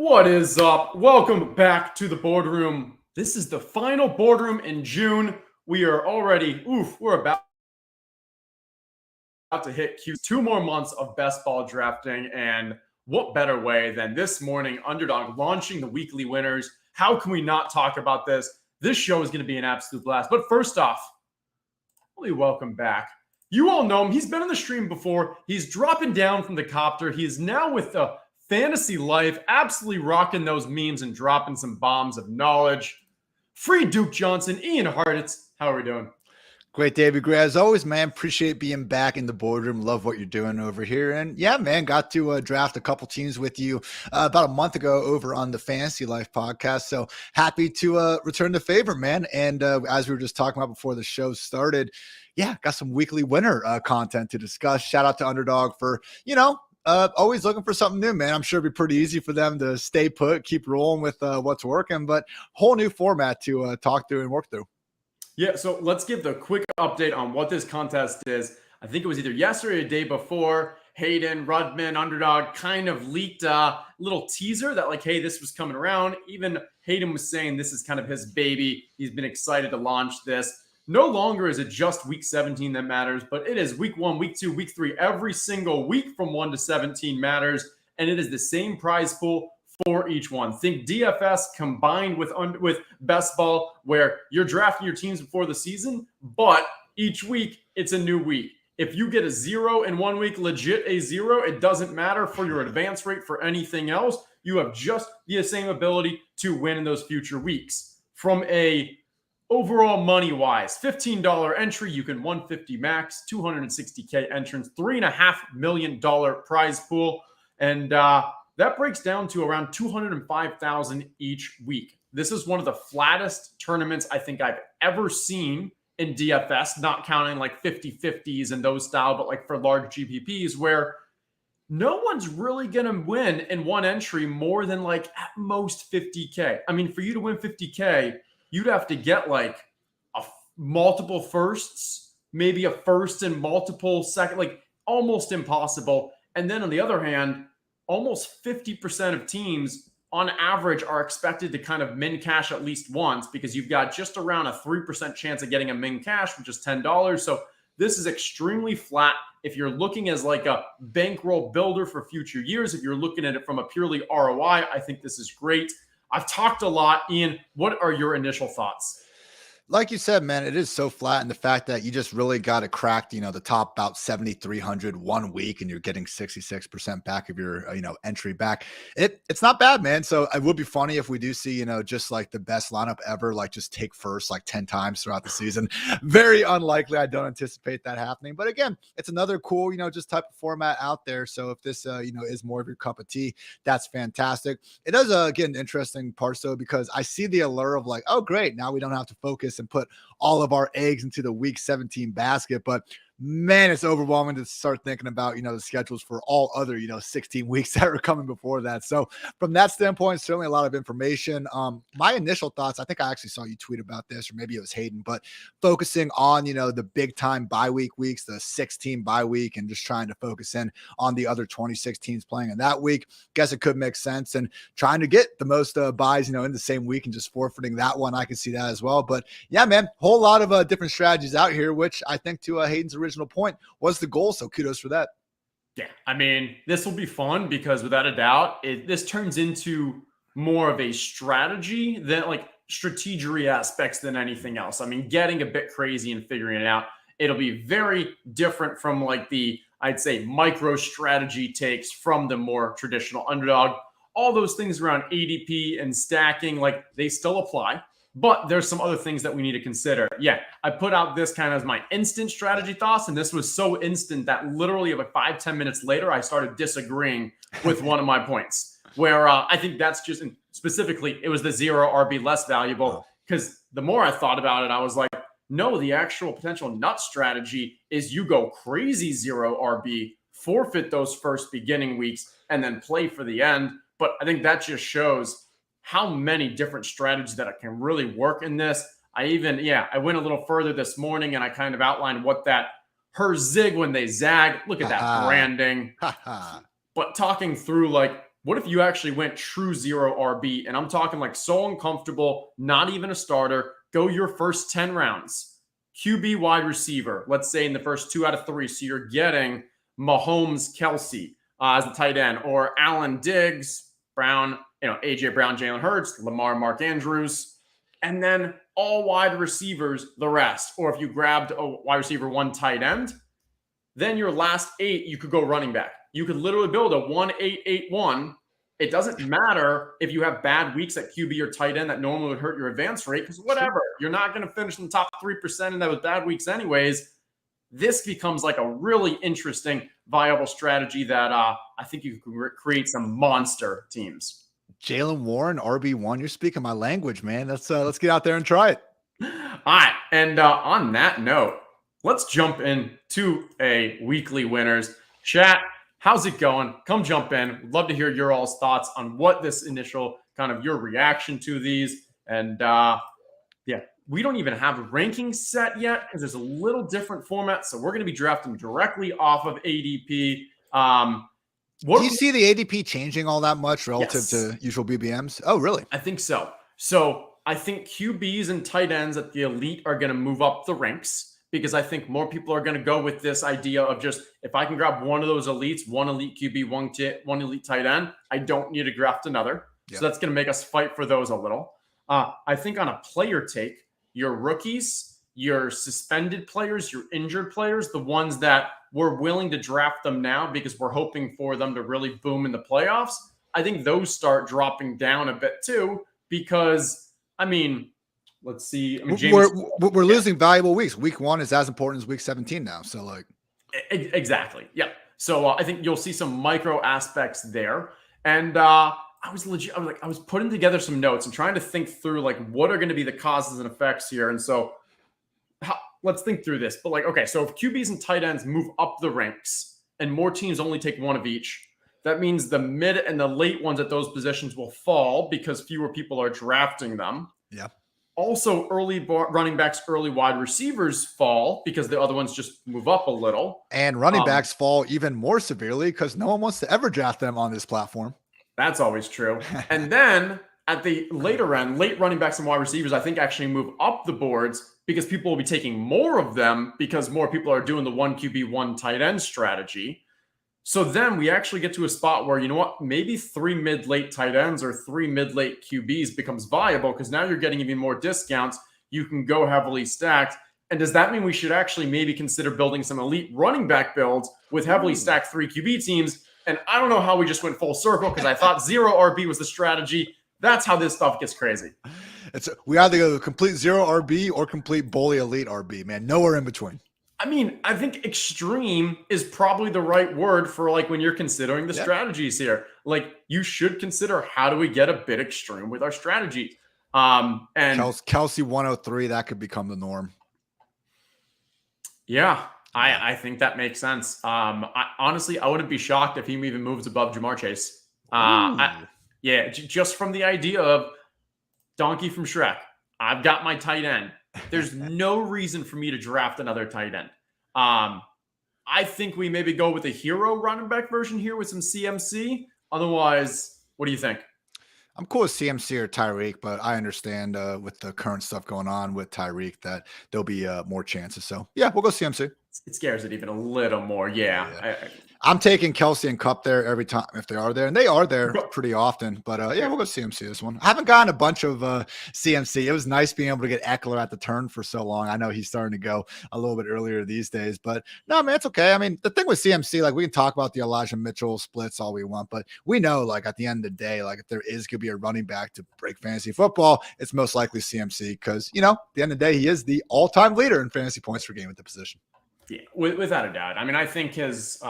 What is up? Welcome back to the boardroom. This is the final boardroom in June. We are already, we're about to hit Q. 2 more months of best ball drafting. And what better way than this morning, Underdog launching the weekly winners? How can we not talk about this? This show is going to be an absolute blast. But first off, really welcome back. You all know him. He's been on the stream before. He's dropping down from the copter. He is now with the Fantasy Life, absolutely rocking those memes and dropping some bombs of knowledge. Free Duke Johnson, Ian Hartitz. How are we doing? Great, David Gray. As always, man, appreciate being back in the boardroom. Love what you're doing over here. And yeah, man, got to draft a couple teams with you about a month ago over on the Fantasy Life podcast. So happy to return the favor, man. And as we were just talking about before the show started, yeah, got some weekly winner content to discuss. Shout out to Underdog for, always looking for something new, man. I'm sure it'd be pretty easy for them to stay put, keep rolling with what's working, but whole new format to talk through and work through. Yeah, so let's give the quick update on what this contest is. I think it was either yesterday or the day before. Hayden, Rudman, Underdog kind of leaked a little teaser that like, hey, this was coming around. Even Hayden was saying this is kind of his baby. He's been excited to launch this. No longer is it just week 17 that matters, but it is week 1, week 2, week 3. Every single week from 1 to 17 matters, and it is the same prize pool for each one. Think DFS combined with best ball, where you're drafting your teams before the season, but each week it's a new week. If you get a 0 in 1 week, legit a 0, it doesn't matter for your advance rate for anything else. You have just the same ability to win in those future weeks. From a overall money-wise, $15 entry, you can 150 max, 260K entrance, $3.5 million prize pool, and that breaks down to around $205,000 each week. This is one of the flattest tournaments I think I've ever seen in DFS, not counting like 50-50s and those style, but like for large GPPs where no one's really going to win in one entry more than like at most 50K. I mean, for you to win 50K, you'd have to get like multiple firsts, maybe a first and multiple second, like almost impossible. And then on the other hand, almost 50% of teams on average are expected to kind of min cash at least once, because you've got just around a 3% chance of getting a min cash, which is $10. So this is extremely flat. If you're looking as like a bankroll builder for future years, if you're looking at it from a purely ROI, I think this is great. I've talked a lot. Ian, what are your initial thoughts? Like you said, man, it is so flat. And the fact that you just really got to crack, the top about 7,300 1 week and you're getting 66% back of your, entry back. It's not bad, man. So it would be funny if we do see, just like the best lineup ever, like just take first like 10 times throughout the season. Very unlikely. I don't anticipate that happening. But again, it's another cool, just type of format out there. So if this, is more of your cup of tea, that's fantastic. It does, get an interesting part, though, because I see the allure of like, oh, great. Now we don't have to focus and put all of our eggs into the week 17 basket. But man, it's overwhelming to start thinking about, the schedules for all other, 16 weeks that are coming before that. So from that standpoint, certainly a lot of information. My initial thoughts, I think I actually saw you tweet about this, or maybe it was Hayden, but focusing on, the big time bye weeks, the 16 bye week, and just trying to focus in on the other 26 teams playing in that week. Guess it could make sense, and trying to get the most buys, in the same week and just forfeiting that one. I can see that as well. But yeah, man, whole lot of different strategies out here, which I think to Hayden's original point was the goal. So kudos for that. Yeah, I mean, this will be fun because without a doubt, this turns into more of a strategy than like strategery aspects than anything else. I mean, getting a bit crazy and figuring it out. It'll be very different from like the, I'd say, micro strategy takes from the more traditional Underdog. All those things around ADP and stacking, like they still apply. But there's some other things that we need to consider. Yeah, I put out this kind of as my instant strategy thoughts, and this was so instant that literally about 5-10 minutes later, I started disagreeing with one of my points, where I think that's just, specifically, it was the 0 RB less valuable, because the more I thought about it, I was like, no, the actual potential nut strategy is you go crazy 0 RB, forfeit those first beginning weeks, and then play for the end. But I think that just shows how many different strategies that can really work in this. I went a little further this morning and I kind of outlined what that her zig when they zag. Look at that branding. But talking through like What if you actually went true zero RB? And I'm talking like so uncomfortable, not even a starter. Go your first 10 rounds. QB wide receiver, let's say in the first 2 out of 3. So you're getting Mahomes, Kelsey as the tight end, or Allen, Diggs, Brown, AJ Brown, Jalen Hurts, Lamar, Mark Andrews, and then all wide receivers, the rest. Or if you grabbed a wide receiver, 1 tight end, then your last 8, you could go running back. You could literally build a 1-8-8-1. It doesn't matter if you have bad weeks at QB or tight end that normally would hurt your advance rate, because whatever, you're not going to finish in the top 3% and that with bad weeks anyways. This becomes like a really interesting, viable strategy that I think you can create some monster teams. Jalen Warren, RB1, you're speaking my language, man. Let's get out there and try it. All right, and on that note, let's jump into a weekly winners. Chat, how's it going? Come jump in. We'd love to hear your all's thoughts on what this initial kind of your reaction to these. And we don't even have a ranking set yet because there's a little different format. So we're going to be drafting directly off of ADP. Do you see the ADP changing all that much relative to usual BBMs? Oh, really? I think so. So I think QBs and tight ends at the elite are going to move up the ranks, because I think more people are going to go with this idea of just, if I can grab one of those elites, 1 elite QB, 1 elite tight end, I don't need to draft another. Yep. So that's going to make us fight for those a little. I think on a player take, your rookies, your suspended players, your injured players, the ones that we're willing to draft them now because we're hoping for them to really boom in the playoffs, I think those start dropping down a bit too, because, let's see. We're losing valuable weeks. Week 1 is as important as week 17 now. So exactly. Yeah. So I think you'll see some micro aspects there. And I was putting together some notes and trying to think through like what are going to be the causes and effects here. And so let's think through this. But okay, so if QBs and tight ends move up the ranks and more teams only take 1 of each, that means the mid and the late ones at those positions will fall because fewer people are drafting them. Yeah. Also, early running backs, early wide receivers fall because the other ones just move up a little. And running backs fall even more severely because no one wants to ever draft them on this platform. That's always true. And then at the later end, late running backs and wide receivers, I think actually move up the boards because people will be taking more of them because more people are doing the 1 QB, 1 tight end strategy. So then we actually get to a spot where, maybe 3 mid-late tight ends or 3 mid-late QBs becomes viable because now you're getting even more discounts. You can go heavily stacked. And does that mean we should actually maybe consider building some elite running back builds with heavily stacked 3 QB teams? And I don't know how we just went full circle because I thought 0 RB was the strategy. That's how this stuff gets crazy. We either go complete 0 RB or complete bully elite RB, man. Nowhere in between. I think extreme is probably the right word for when you're considering the strategies here. You should consider, how do we get a bit extreme with our strategy? And Kelsey 103, that could become the norm. Yeah, I think that makes sense. Honestly, I wouldn't be shocked if he even moves above Jamar Chase. Just from the idea of Donkey from Shrek. I've got my tight end. There's no reason for me to draft another tight end. I think we maybe go with a hero running back version here with some CMC. Otherwise, what do you think? I'm cool with CMC or Tyreek, but I understand with the current stuff going on with Tyreek that there'll be more chances. So, yeah, we'll go CMC. It scares it even a little more. Yeah. I'm taking Kelsey and Kupp there every time if they are there, and they are there pretty often. But we'll go CMC this one. I haven't gotten a bunch of CMC. It was nice being able to get Eckler at the turn for so long. I know he's starting to go a little bit earlier these days, but no, man, it's okay. The thing with CMC, we can talk about the Elijah Mitchell splits all we want, but we know, at the end of the day, if there is going to be a running back to break fantasy football, it's most likely CMC because, at the end of the day, he is the all-time leader in fantasy points per game at the position. Yeah, without a doubt. I think his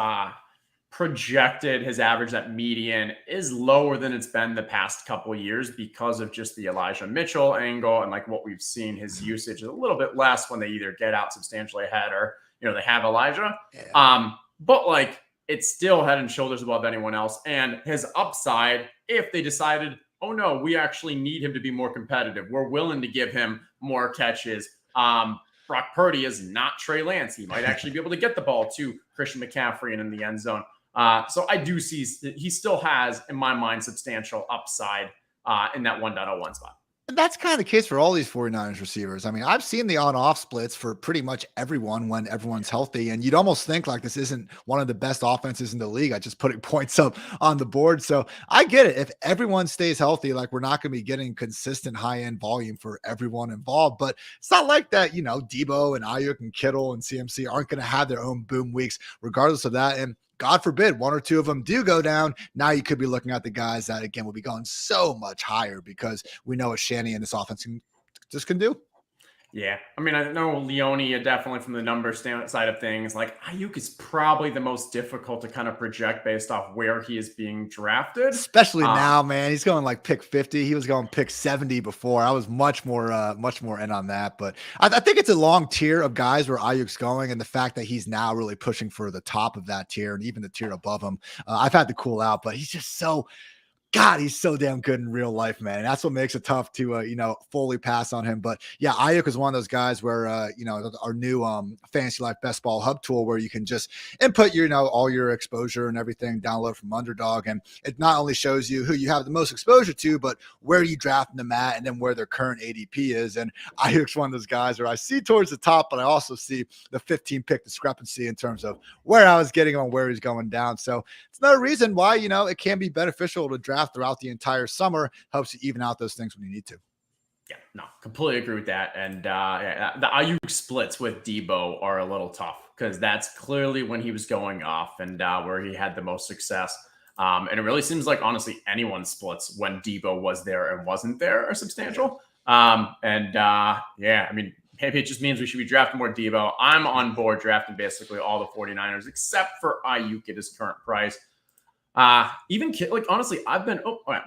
projected, his average, that median is lower than it's been the past couple of years because of just the Elijah Mitchell angle and what we've seen, his usage is a little bit less when they either get out substantially ahead or, they have Elijah. Yeah. But it's still head and shoulders above anyone else. And his upside, if they decided, oh no, we actually need him to be more competitive, we're willing to give him more catches. Brock Purdy is not Trey Lance. He might actually be able to get the ball to Christian McCaffrey and in the end zone. So I do see he still has, in my mind, substantial upside in that 1.01 spot. And that's kind of the case for all these 49ers receivers. I mean, I've seen the on-off splits for pretty much everyone when everyone's healthy, and you'd almost think like this isn't one of the best offenses in the league. I just putting points up on the board. So I get it. If everyone stays healthy, like we're not going to be getting consistent high-end volume for everyone involved. But it's not like that, Debo and Ayuk and Kittle and CMC aren't going to have their own boom weeks regardless of that. And God forbid one or two of them do go down. Now you could be looking at the guys that, again, will be going so much higher because we know what Shanny and this offense can do. Yeah. I mean, I know Leone definitely from the numbers side of things. Like Ayuk is probably the most difficult to kind of project based off where he is being drafted. Especially now, man. He's going like pick 50. He was going pick 70 before. I was much more in on that. But I think it's a long tier of guys where Ayuk's going, and the fact that he's now really pushing for the top of that tier and even the tier above him. I've had to cool out, but he's just so God, he's so damn good in real life, man. That's what makes it tough to, fully pass on him. But yeah, Ayuk is one of those guys where, our new Fantasy Life Best Ball Hub tool where you can just input your, all your exposure and everything, download from Underdog. And it not only shows you who you have the most exposure to, but where you draft them at and then where their current ADP is. And Ayuk's one of those guys where I see towards the top, but I also see the 15 pick discrepancy in terms of where I was getting on where he's going down. So it's another reason why, it can be beneficial to draft throughout the entire summer. Helps you even out those things when you need to. Yeah, no, completely agree with that. And the Ayuk splits with Debo are a little tough because that's clearly when he was going off and where he had the most success. And it really seems like, honestly, anyone's splits when Debo was there and wasn't there are substantial. I mean, maybe it just means we should be drafting more Debo. I'm on board drafting basically all the 49ers except for Ayuk at his current price. Honestly,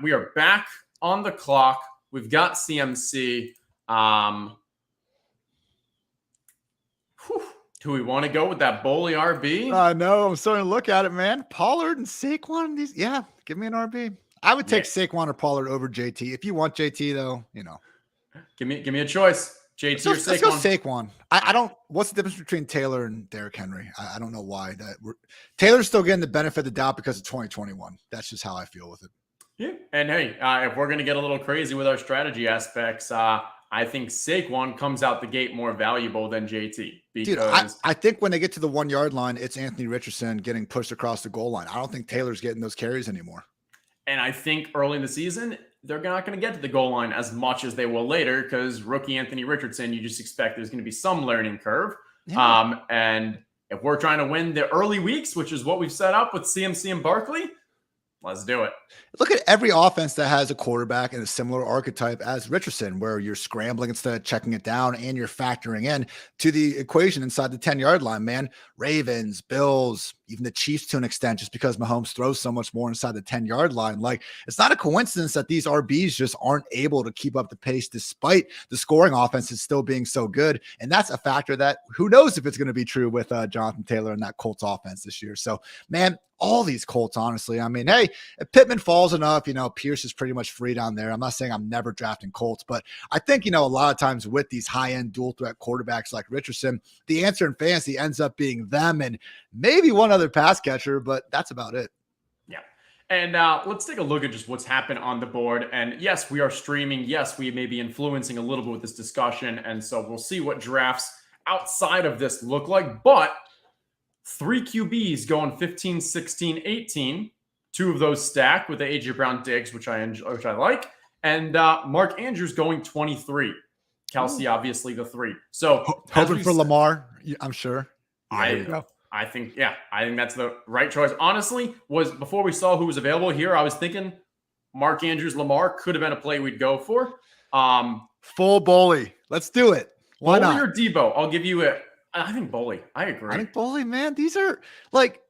we are back on the clock. We've got CMC. Do we want to go with that Boley RB? No, I'm starting to look at it, man. Pollard and Saquon. Give me an RB. I would take Saquon or Pollard over JT. If you want JT, though, give me a choice. JT or Saquon? Let's go Saquon. I don't. What's the difference between Taylor and Derrick Henry? I don't know why Taylor's still getting the benefit of the doubt because of 2021. That's just how I feel with it. Yeah, and hey, if we're gonna get a little crazy with our strategy aspects, I think Saquon comes out the gate more valuable than JT. Because dude, I think when they get to the 1 yard line, it's Anthony Richardson getting pushed across the goal line. I don't think Taylor's getting those carries anymore. And I think early in the season, they're not going to get to the goal line as much as they will later because rookie Anthony Richardson, you just expect there's going to be some learning curve. Yeah. And if we're trying to win the early weeks, which is what we've set up with CMC and Barkley, let's do it. Look at every offense that has a quarterback in a similar archetype as Richardson, where you're scrambling instead of checking it down and you're factoring in to the equation inside the 10-yard line, man. Ravens, Bills, even the Chiefs to an extent, just because Mahomes throws so much more inside the 10-yard line. Like, it's not a coincidence that these RBs just aren't able to keep up the pace despite the scoring offenses still being so good. And that's a factor that who knows if it's going to be true with Jonathan Taylor and that Colts offense this year. So, man, all these Colts, honestly. I mean, hey, if Pittman falls enough, Pierce is pretty much free down there. I'm not saying I'm never drafting Colts, but I think, a lot of times with these high-end dual threat quarterbacks like Richardson, the answer in fantasy ends up being them and maybe one other pass catcher, but that's about it. Yeah. And let's take a look at just what's happened on the board. And yes, we are streaming. Yes, we may be influencing a little bit with this discussion. And so we'll see what drafts outside of this look like. But 3 QBs going 15, 16, 18. 2 of those stacked with the AJ Brown Diggs, which I like. And Mark Andrews going 23. Kelsey, obviously, the 3. So hoping for Lamar, I'm sure. I think that's the right choice. Honestly, before we saw who was available here, I was thinking Mark Andrews, Lamar could have been a play we'd go for. Full Boley. Let's do it. Why not? Boley or Debo? I'll give you I think Boley. I agree. I think Boley, man. These are like,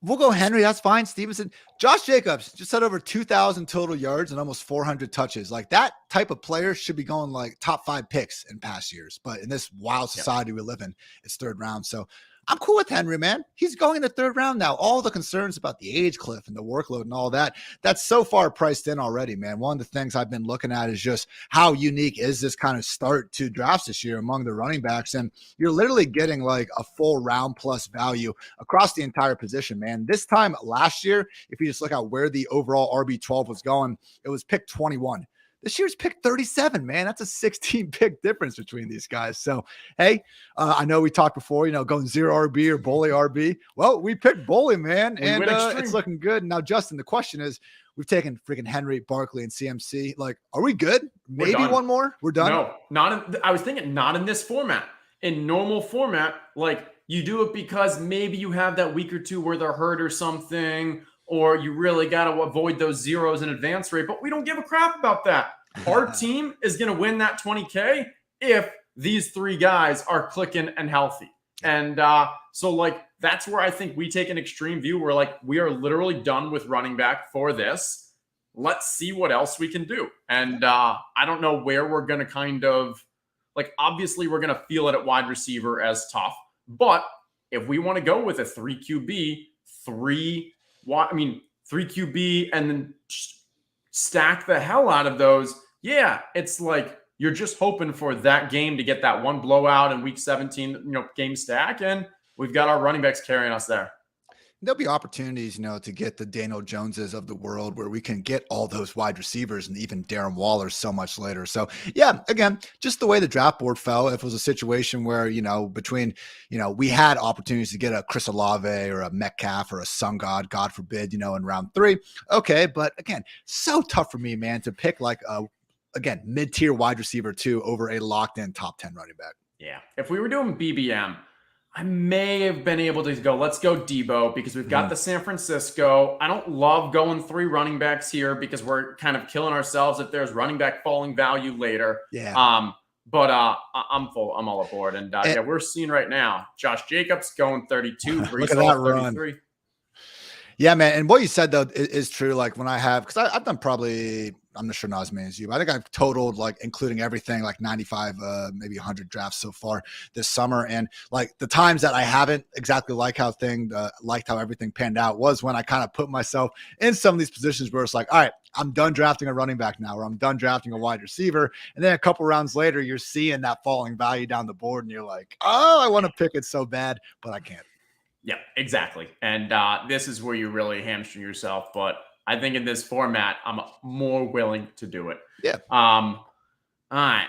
we'll go Henry. That's fine. Stevenson. Josh Jacobs just had over 2,000 total yards and almost 400 touches. Like that type of player should be going like top 5 picks in past years. But in this wild society we live in, it's third round. So I'm cool with Henry, man. He's going in the third round now. All the concerns about the age cliff and the workload and all that, that's so far priced in already, man. One of the things I've been looking at is just how unique is this kind of start to drafts this year among the running backs. And you're literally getting like a full round plus value across the entire position, man. This time last year, if you just look at where the overall RB12 was going, it was pick 21. This year's pick 37, man. That's a 16 pick difference between these guys. So, hey, I know we talked before, going 0 RB or Boley RB. Well, we picked Boley, man, and it's looking good. Now, Justin, the question is, we've taken freaking Henry, Barkley, and CMC. Like, are we good? Maybe one more? We're done? No, I was thinking not in this format. In normal format, like you do it because maybe you have that week or two where they're hurt or something, or you really got to avoid those zeros in advance rate, but we don't give a crap about that. Our team is going to win that 20K if these 3 guys are clicking and healthy. And so like, that's where I think we take an extreme view. We're like, we are literally done with running back for this. Let's see what else we can do. And I don't know where we're going to kind of like, obviously we're going to feel it at wide receiver as tough, but if we want to go with a 3 QB, 3 QB and then stack the hell out of those. Yeah, it's like you're just hoping for that game to get that one blowout in week 17, game stack. And we've got our running backs carrying us there. There'll be opportunities, to get the Daniel Joneses of the world where we can get all those wide receivers and even Darren Waller so much later. So yeah, again, just the way the draft board fell, if it was a situation where, we had opportunities to get a Chris Olave or a Metcalf or a Sun God forbid, in round 3. Okay. But again, so tough for me, man, to pick like again, mid-tier wide receiver 2 over a locked in top 10 running back. Yeah. If we were doing BBM, I may have been able to go, let's go Debo because we've got the San Francisco. I don't love going 3 running backs here because we're kind of killing ourselves if there's running back falling value later. Yeah. But I'm all aboard. And we're seeing right now, Josh Jacobs going 32, look at that 33. Run. Yeah, man. And what you said though is true. Like when I have, because I've done probably, I'm not sure not as many as you, but I think I've totaled like including everything like 95, maybe 100 drafts so far this summer. And like the times that I haven't exactly liked how everything panned out was when I kind of put myself in some of these positions where it's like, all right, I'm done drafting a running back now, or I'm done drafting a wide receiver. And then a couple rounds later, you're seeing that falling value down the board and you're like, oh, I want to pick it so bad, but I can't. Yeah, exactly. And this is where you really hamstring yourself. But I think in this format, I'm more willing to do it. Yeah. All right.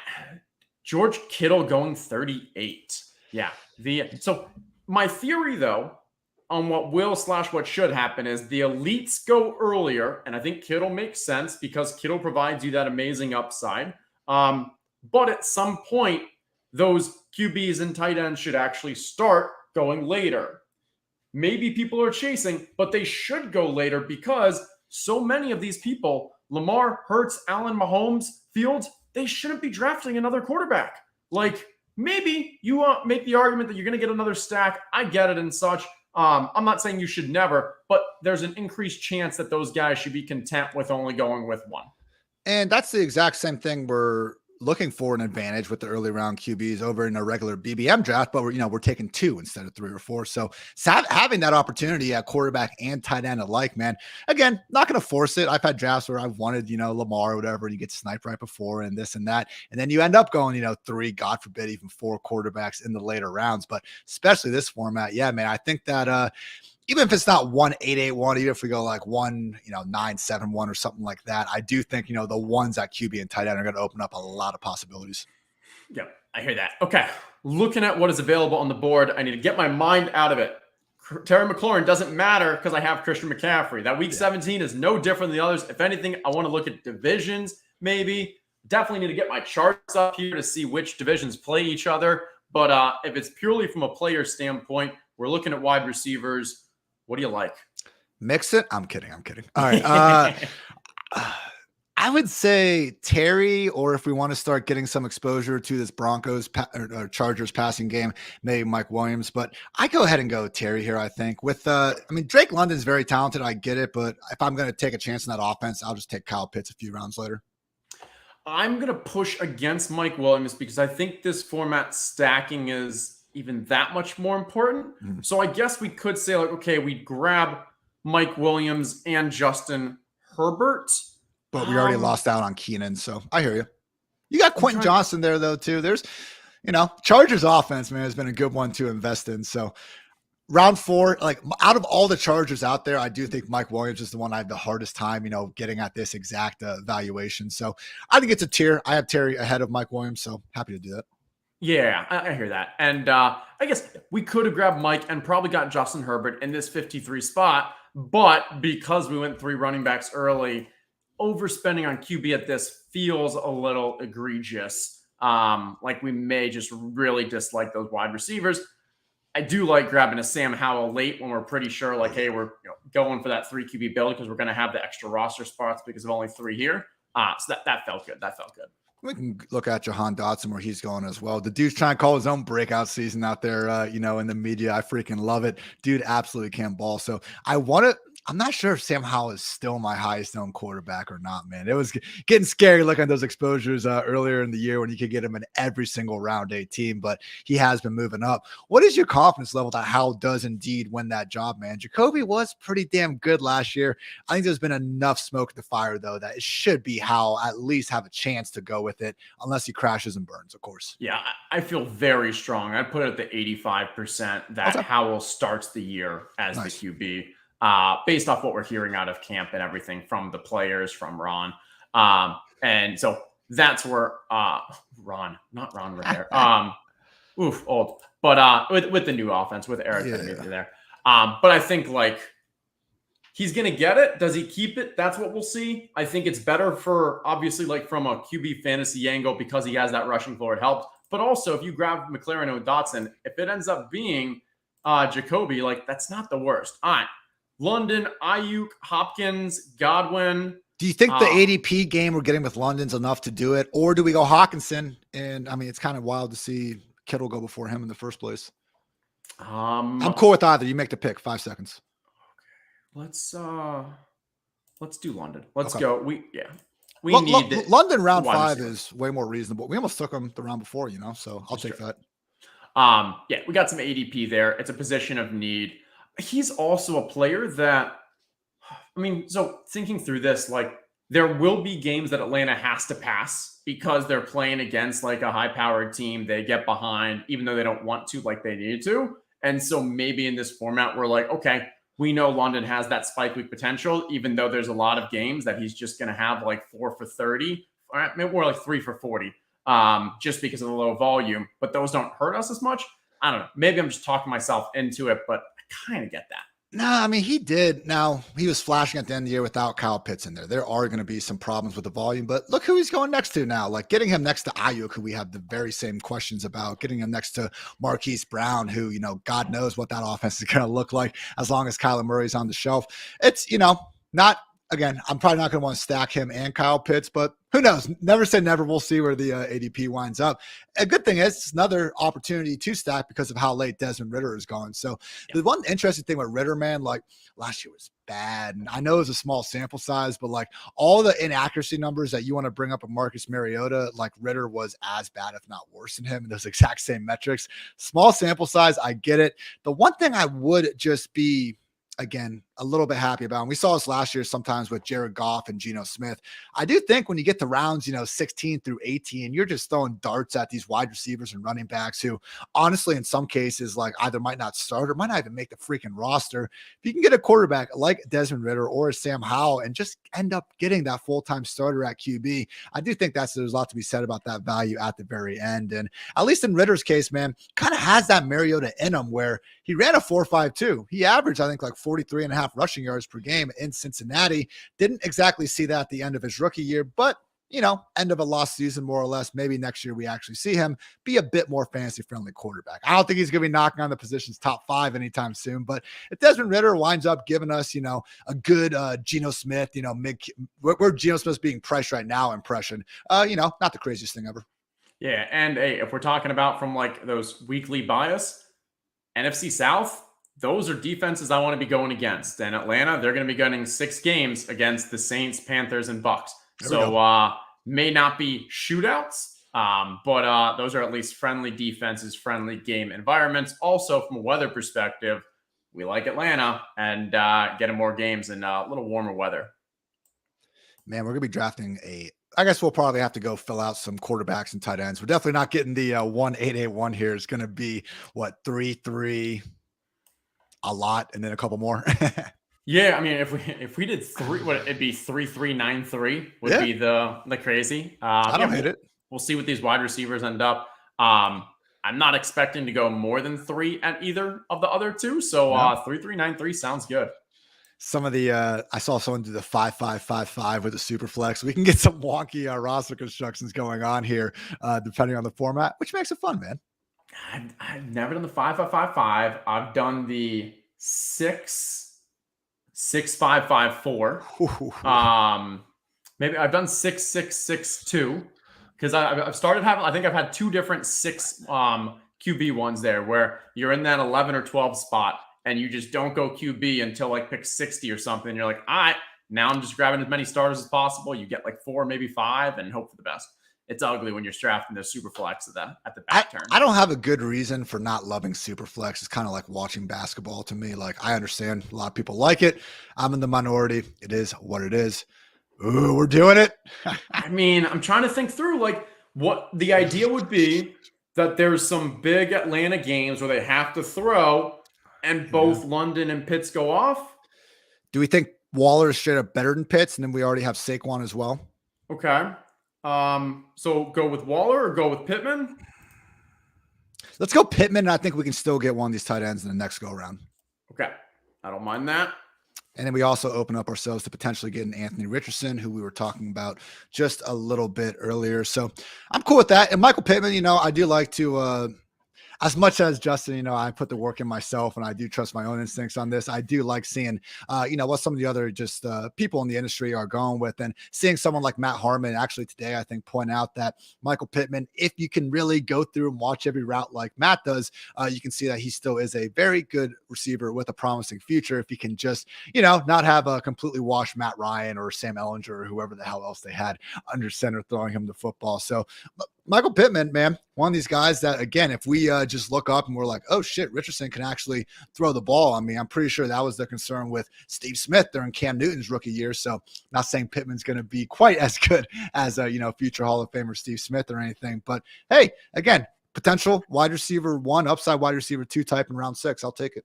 George Kittle going 38. Yeah. So my theory, though, on what should happen is the elites go earlier. And I think Kittle makes sense because Kittle provides you that amazing upside. But at some point, those QBs and tight ends should actually start going later. Maybe people are chasing, but they should go later because so many of these people, Lamar, Hurts, Allen, Mahomes, Fields, they shouldn't be drafting another quarterback. Like maybe you make the argument that you're going to get another stack. I get it and such. I'm not saying you should never, but there's an increased chance that those guys should be content with only going with one. And that's the exact same thing we're looking for an advantage with the early round QBs over in a regular BBM draft, but we're taking 2 instead of 3 or 4. So having that opportunity at quarterback and tight end alike, man, again, not going to force it. I've had drafts where I've wanted, Lamar or whatever, and you get sniped right before and this and that. And then you end up going, 3, God forbid, even 4 quarterbacks in the later rounds. But especially this format. Yeah, man, I think that, even if it's not 1-8-8-1, even if we go like 1-9-7-1 or something like that, I do think, the ones at QB and tight end are going to open up a lot of possibilities. Yeah, I hear that. Okay. Looking at what is available on the board, I need to get my mind out of it. Terry McLaurin doesn't matter because I have Christian McCaffrey. That week 17 is no different than the others. If anything, I want to look at divisions, maybe. Definitely need to get my charts up here to see which divisions play each other. But if it's purely from a player standpoint, we're looking at wide receivers. What do you like? Mix it. I'm kidding. All right. I would say Terry, or if we want to start getting some exposure to this Broncos or Chargers passing game, maybe Mike Williams. But I go ahead and go Terry here, I think. With I mean, Drake London's very talented. I get it. But if I'm going to take a chance in that offense, I'll just take Kyle Pitts a few rounds later. I'm going to push against Mike Williams because I think this format stacking is even that much more important. So I guess we could say, like, okay, we'd grab Mike Williams and Justin Herbert. But we already lost out on Keenan, so I hear you. You got Quentin Johnson there, though, too. There's, Chargers offense, man, has been a good one to invest in. So round 4, like out of all the Chargers out there, I do think Mike Williams is the one I have the hardest time, getting at this exact valuation. So I think it's a tier. I have Terry ahead of Mike Williams, so happy to do that. Yeah, I hear that. And I guess we could have grabbed Mike and probably got Justin Herbert in this 53 spot. But because we went 3 running backs early, overspending on QB at this feels a little egregious. Like we may just really dislike those wide receivers. I do like grabbing a Sam Howell late when we're pretty sure, like, hey, we're going for that 3 QB build because we're going to have the extra roster spots because of only 3 here. So that felt good. That felt good. We can look at Jahan Dotson where he's going as well. The dude's trying to call his own breakout season out there, in the media. I freaking love it. Dude absolutely can ball. So I'm not sure if Sam Howell is still my highest known quarterback or not, man. It was getting scary looking at those exposures earlier in the year when you could get him in every single round 18, but he has been moving up. What is your confidence level that Howell does indeed win that job, man? Jacoby was pretty damn good last year. I think there's been enough smoke at the fire, though, that it should be Howell at least have a chance to go with it, unless he crashes and burns, of course. Yeah, I feel very strong. I'd put it at the 85% that Howell starts the year as the QB. Based off what we're hearing out of camp and everything from the players, from Ron. And so that's where Ron, not Ron Rivera. Old. But with the new offense, with Eric there. But I think, like, he's going to get it. Does he keep it? That's what we'll see. I think it's better for, obviously, like from a QB fantasy angle because he has that rushing floor. It helps. But also, if you grab McLaren or Dotson, if it ends up being Jacoby, like, that's not the worst. All right. London, Ayuk, Hopkins, Godwin. Do you think the ADP game we're getting with London's enough to do it? Or do we go Hawkinson? And, I mean, it's kind of wild to see Kittle go before him in the first place. I'm cool with either. You make the pick. 5 seconds. Okay. Let's do London. Let's go. We need London round 5 is way more reasonable. We almost took him the round before, so I'll take that. We got some ADP there. It's a position of need. He's also a player that, so thinking through this, like, there will be games that Atlanta has to pass because they're playing against like a high-powered team. They get behind, even though they don't want to, like they need to. And so maybe in this format, we're like, okay, we know London has that spike week potential, even though there's a lot of games that he's just going to have like 4 for 30, or maybe more like 3 for 40, just because of the low volume. But those don't hurt us as much. I don't know. Maybe I'm just talking myself into it, but I kind of get that. Nah, he did. Now, he was flashing at the end of the year without Kyle Pitts in there. There are going to be some problems with the volume, but look who he's going next to now. Like, getting him next to Ayuk, who we have the very same questions about. Getting him next to Marquise Brown, who, God knows what that offense is going to look like as long as Kyler Murray's on the shelf. It's, not – again, I'm probably not going to want to stack him and Kyle Pitts, but who knows? Never say never. We'll see where the ADP winds up. A good thing is it's another opportunity to stack because of how late Desmond Ridder is gone. So the one interesting thing with Ridder, man, like last year was bad. And I know it was a small sample size, but like all the inaccuracy numbers that you want to bring up of Marcus Mariota, like Ridder was as bad, if not worse than him in those exact same metrics. Small sample size, I get it. The one thing I would just be, again, a little bit happy about, and we saw this last year sometimes with Jared Goff and Geno Smith. I do think when you get to rounds, 16 through 18, you're just throwing darts at these wide receivers and running backs who honestly, in some cases, like either might not start or might not even make the freaking roster. If you can get a quarterback like Desmond Ridder or a Sam Howell and just end up getting that full-time starter at QB, I do think there's a lot to be said about that value at the very end. And at least in Ridder's case, man, kind of has that Mariota in him where he ran a 4.52. He averaged, I think, like 43.5 rushing yards per game in Cincinnati. Didn't exactly see that at the end of his rookie year, but end of a lost season, more or less. Maybe next year we actually see him be a bit more fantasy friendly quarterback. I don't think he's going to be knocking on the position's top 5 anytime soon, but if Desmond Ridder winds up giving us, a good Geno Smith, where Geno Smith's being priced right now impression, not the craziest thing ever. Yeah. And hey, if we're talking about from like those weekly bias, NFC South, those are defenses I want to be going against. And Atlanta, they're going to be getting 6 games against the Saints, Panthers, and Bucks. So may not be shootouts, but those are at least friendly defenses, friendly game environments. Also, from a weather perspective, we like Atlanta and getting more games in a little warmer weather. Man, we're going to be drafting I guess we'll probably have to go fill out some quarterbacks and tight ends. We're definitely not getting the 1-8-8-1 here. It's going to be 3-3, a lot, and then a couple more. Yeah, I mean, if we did 3, it'd be 3-3-9-3 would be the crazy. I don't hate it. We'll see what these wide receivers end up. I'm not expecting to go more than 3 at either of the other 2. So 3-3-9-3 sounds good. Some of the I saw someone do the 5-5-5-5 with a super flex. We can get some wonky roster constructions going on here, depending on the format, which makes it fun, man. I've never done the 5-5-5-5. I've done the 6-5-5-4. Maybe I've done 6-6-6-2 because I've started having. I think I've had 2 different 6 QB ones there where you're in that 11 or 12 spot. And you just don't go QB until like pick 60 or something. You're like, all right, now I'm just grabbing as many starters as possible. You get like 4, maybe 5, and hope for the best. It's ugly when you're drafting those super flex at the back turn. I don't have a good reason for not loving super flex. It's kind of like watching basketball to me. Like, I understand a lot of people like it. I'm in the minority. It is what it is. Ooh, we're doing it. I mean, I'm trying to think through like what the idea would be that there's some big Atlanta games where they have to throw. And both London and Pitts go off. Do we think Waller is straight up better than Pitts? And then we already have Saquon as well. Okay. So go with Waller or go with Pittman? Let's go Pittman. And I think we can still get one of these tight ends in the next go around. Okay. I don't mind that. And then we also open up ourselves to potentially getting Anthony Richardson, who we were talking about just a little bit earlier. So I'm cool with that. And Michael Pittman, I do like to, as much as Justin, I put the work in myself and I do trust my own instincts on this. I do like seeing, what some of the other just people in the industry are going with, and seeing someone like Matt Harmon actually today, I think, point out that Michael Pittman, if you can really go through and watch every route like Matt does, you can see that he still is a very good receiver with a promising future. If he can just, not have a completely washed Matt Ryan or Sam Ellinger or whoever the hell else they had under center throwing him the football. So Michael Pittman, man, one of these guys that, again, if we just look up and we're like, oh shit, Richardson can actually throw the ball. I mean, I'm pretty sure that was the concern with Steve Smith during Cam Newton's rookie year. So not saying Pittman's going to be quite as good as future Hall of Famer Steve Smith or anything, but hey, again, potential wide receiver 1, upside wide receiver 2 type in round 6. I'll take it.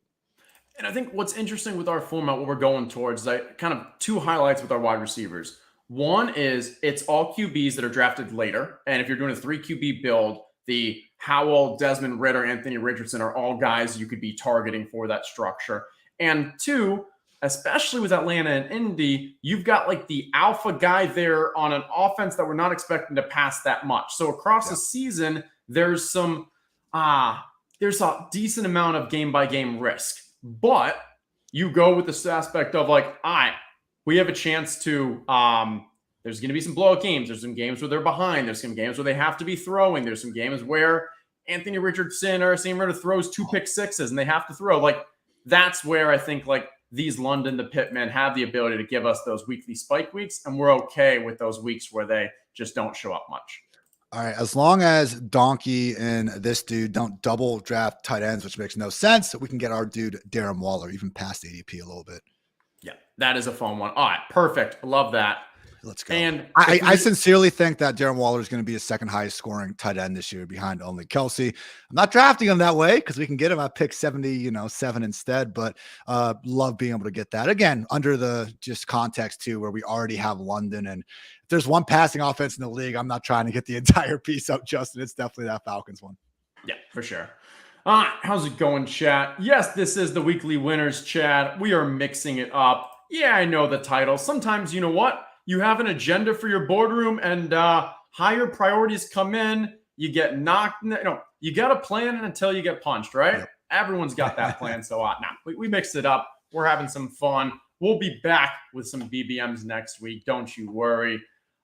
And I think what's interesting with our format, what we're going towards, is kind of 2 highlights with our wide receivers. One is it's all QBs that are drafted later. And if you're doing a 3 QB build, the Howell, Desmond Ridder, Anthony Richardson are all guys you could be targeting for that structure. And 2, especially with Atlanta and Indy, you've got like the alpha guy there on an offense that we're not expecting to pass that much. So across the season, there's a decent amount of game by game risk. But you go with this aspect of like, all right, we have a chance to, there's going to be some blowout games. There's some games where they're behind. There's some games where they have to be throwing. There's some games where Anthony Richardson or Sam Ridder throws 2 pick sixes and they have to throw. Like, that's where I think like these London, the Pittman have the ability to give us those weekly spike weeks. And we're okay with those weeks where they just don't show up much. All right. As long as Donkey and this dude don't double draft tight ends, which makes no sense, we can get our dude Darren Waller even past ADP a little bit. Yeah, that is a fun one. All right, perfect. Love that. Let's go. And I sincerely think that Darren Waller is going to be a second highest scoring tight end this year behind only Kelsey. I'm not drafting him that way because we can get him at pick 7 instead, but love being able to get that. Again, under the just context too, where we already have London. And if there's one passing offense in the league, I'm not trying to get the entire piece up, Justin. It's definitely that Falcons one. Yeah, for sure. All right, how's it going, chat? Yes, this is the weekly winners, chat. We are mixing it up. Yeah, I know the title. Sometimes, you know what? you have an agenda for your boardroom and higher priorities come in, you get knocked. You got a plan until you get punched, right? Yep. Everyone's got that plan. So we mixed it up. We're having some fun. We'll be back with some BBMs next week. Don't you worry.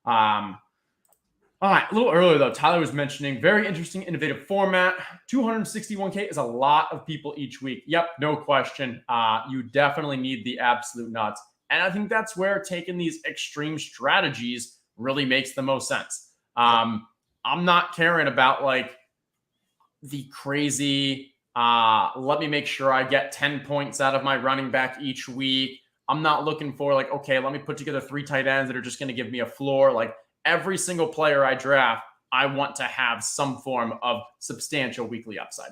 All right, a little earlier, though, Tyler was mentioning very interesting, innovative format. 261K is a lot of people each week. Yep, no question. You definitely need the absolute nuts. And I think that's where taking these extreme strategies really makes the most sense. I'm not caring about, like, the crazy, let me make sure I get 10 points out of my running back each week. I'm not looking for, like, okay, let me put together 3 tight ends that are just going to give me a floor. Like, every single player I draft, I want to have some form of substantial weekly upside.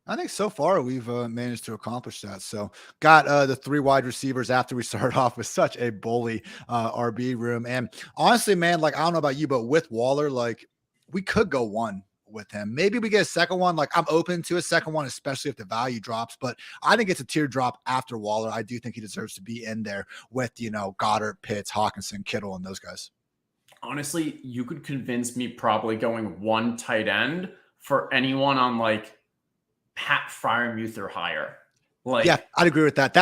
I think so far we've managed to accomplish that. So got the 3 wide receivers after we started off with such a bully RB room. And honestly, man, like, I don't know about you, but with Waller, like, we could go 1 with him. Maybe we get a second one. Like, I'm open to a second one, especially if the value drops, but I think it's a teardrop after Waller. I do think he deserves to be in there with, Goddard, Pitts, Hawkinson, Kittle, and those guys. Honestly, you could convince me probably going 1 tight end for anyone on, like, Pat Freiermuth or higher. Like, yeah, I'd agree with that.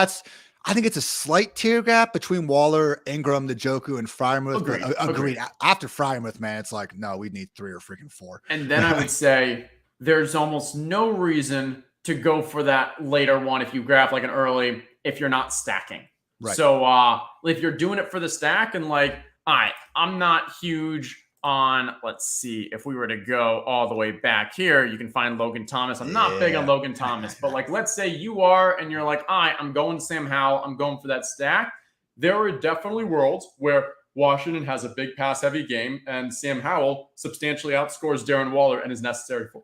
I think it's a slight tear gap between Waller, Ingram, Njoku, and Freiermuth. Agreed. After Freiermuth, man, it's like, no, we need 3 or freaking 4. And then I would say there's almost no reason to go for that later one if you grab, like, an early, if you're not stacking. Right. So if you're doing it for the stack and, like, all right, I'm not huge on, let's see, if we were to go all the way back here, you can find Logan Thomas. I'm not big on Logan Thomas, but, like, let's say you are and you're like, all right, I'm going Sam Howell. I'm going for that stack. There are definitely worlds where Washington has a big pass-heavy game and Sam Howell substantially outscores Darren Waller and is necessary for.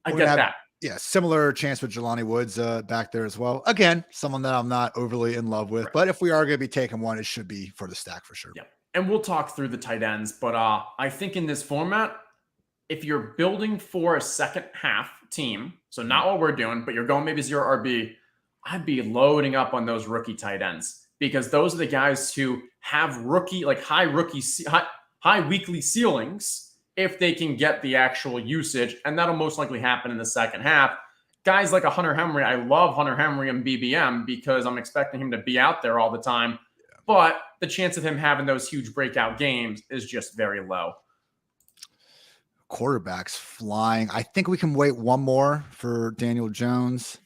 I get that. Yeah, similar chance with Jelani Woods back there as well. Again, someone that I'm not overly in love with, but if we are going to be taking one, it should be for the stack for sure. Yeah. And we'll talk through the tight ends, but I think in this format, if you're building for a second half team, so not what we're doing, but you're going maybe 0 RB, I'd be loading up on those rookie tight ends because those are the guys who have high weekly ceilings if they can get the actual usage, and that'll most likely happen in the second half. Guys like a Hunter Henry, I love Hunter Henry and BBM because I'm expecting him to be out there all the time. But the chance of him having those huge breakout games is just very low. Quarterbacks flying. I think we can wait 1 more for Daniel Jones.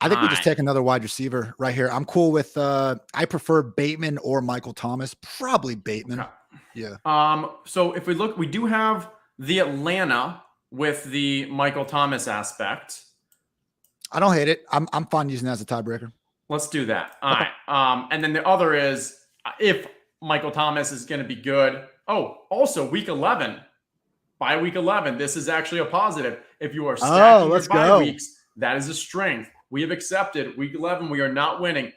I think we just take another wide receiver right here. I'm cool with I prefer Bateman or Michael Thomas. Probably Bateman. Okay. Yeah. So if we look, we do have the Atlanta with the Michael Thomas aspect. I don't hate it. I'm fine using that as a tiebreaker. Let's do that. All right. And then the other is if Michael Thomas is going to be good. Oh, also week 11. By week 11, this is actually a positive. If you are stacking your bye weeks, that is a strength. We have accepted week 11. We are not winning.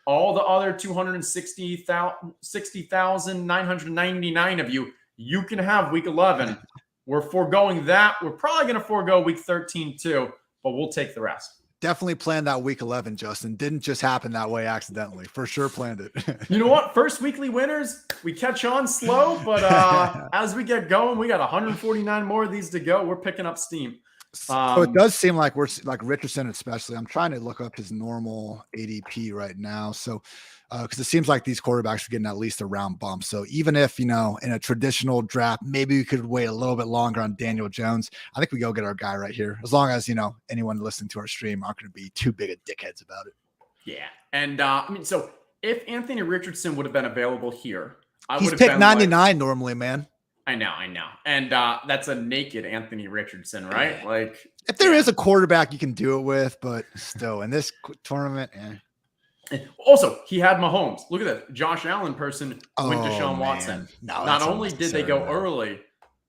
All the other 260,999 of you, you can have week 11. We're foregoing that. We're probably going to forego week 13 too, but we'll take the rest. Definitely planned that week 11, Justin. Didn't just happen that way accidentally. For sure planned it. You know what? First weekly winners, we catch on slow, but as we get going, we got 149 more of these to go. We're picking up steam. So it does seem like we're like Richardson, especially. I'm trying to look up his normal ADP right now. So because it seems like these quarterbacks are getting at least a round bump. So even if, in a traditional draft, maybe we could wait a little bit longer on Daniel Jones. I think we go get our guy right here. As long as, anyone listening to our stream aren't going to be too big of dickheads about it. Yeah. And so if Anthony Richardson would have been available here, he's picked 99 normally, man. I know. And that's a naked Anthony Richardson, right? Like, if there is a quarterback you can do it with, but still in this tournament, Also, he had Mahomes. Look at that. Josh Allen went Deshaun Watson. No, not only did they go early,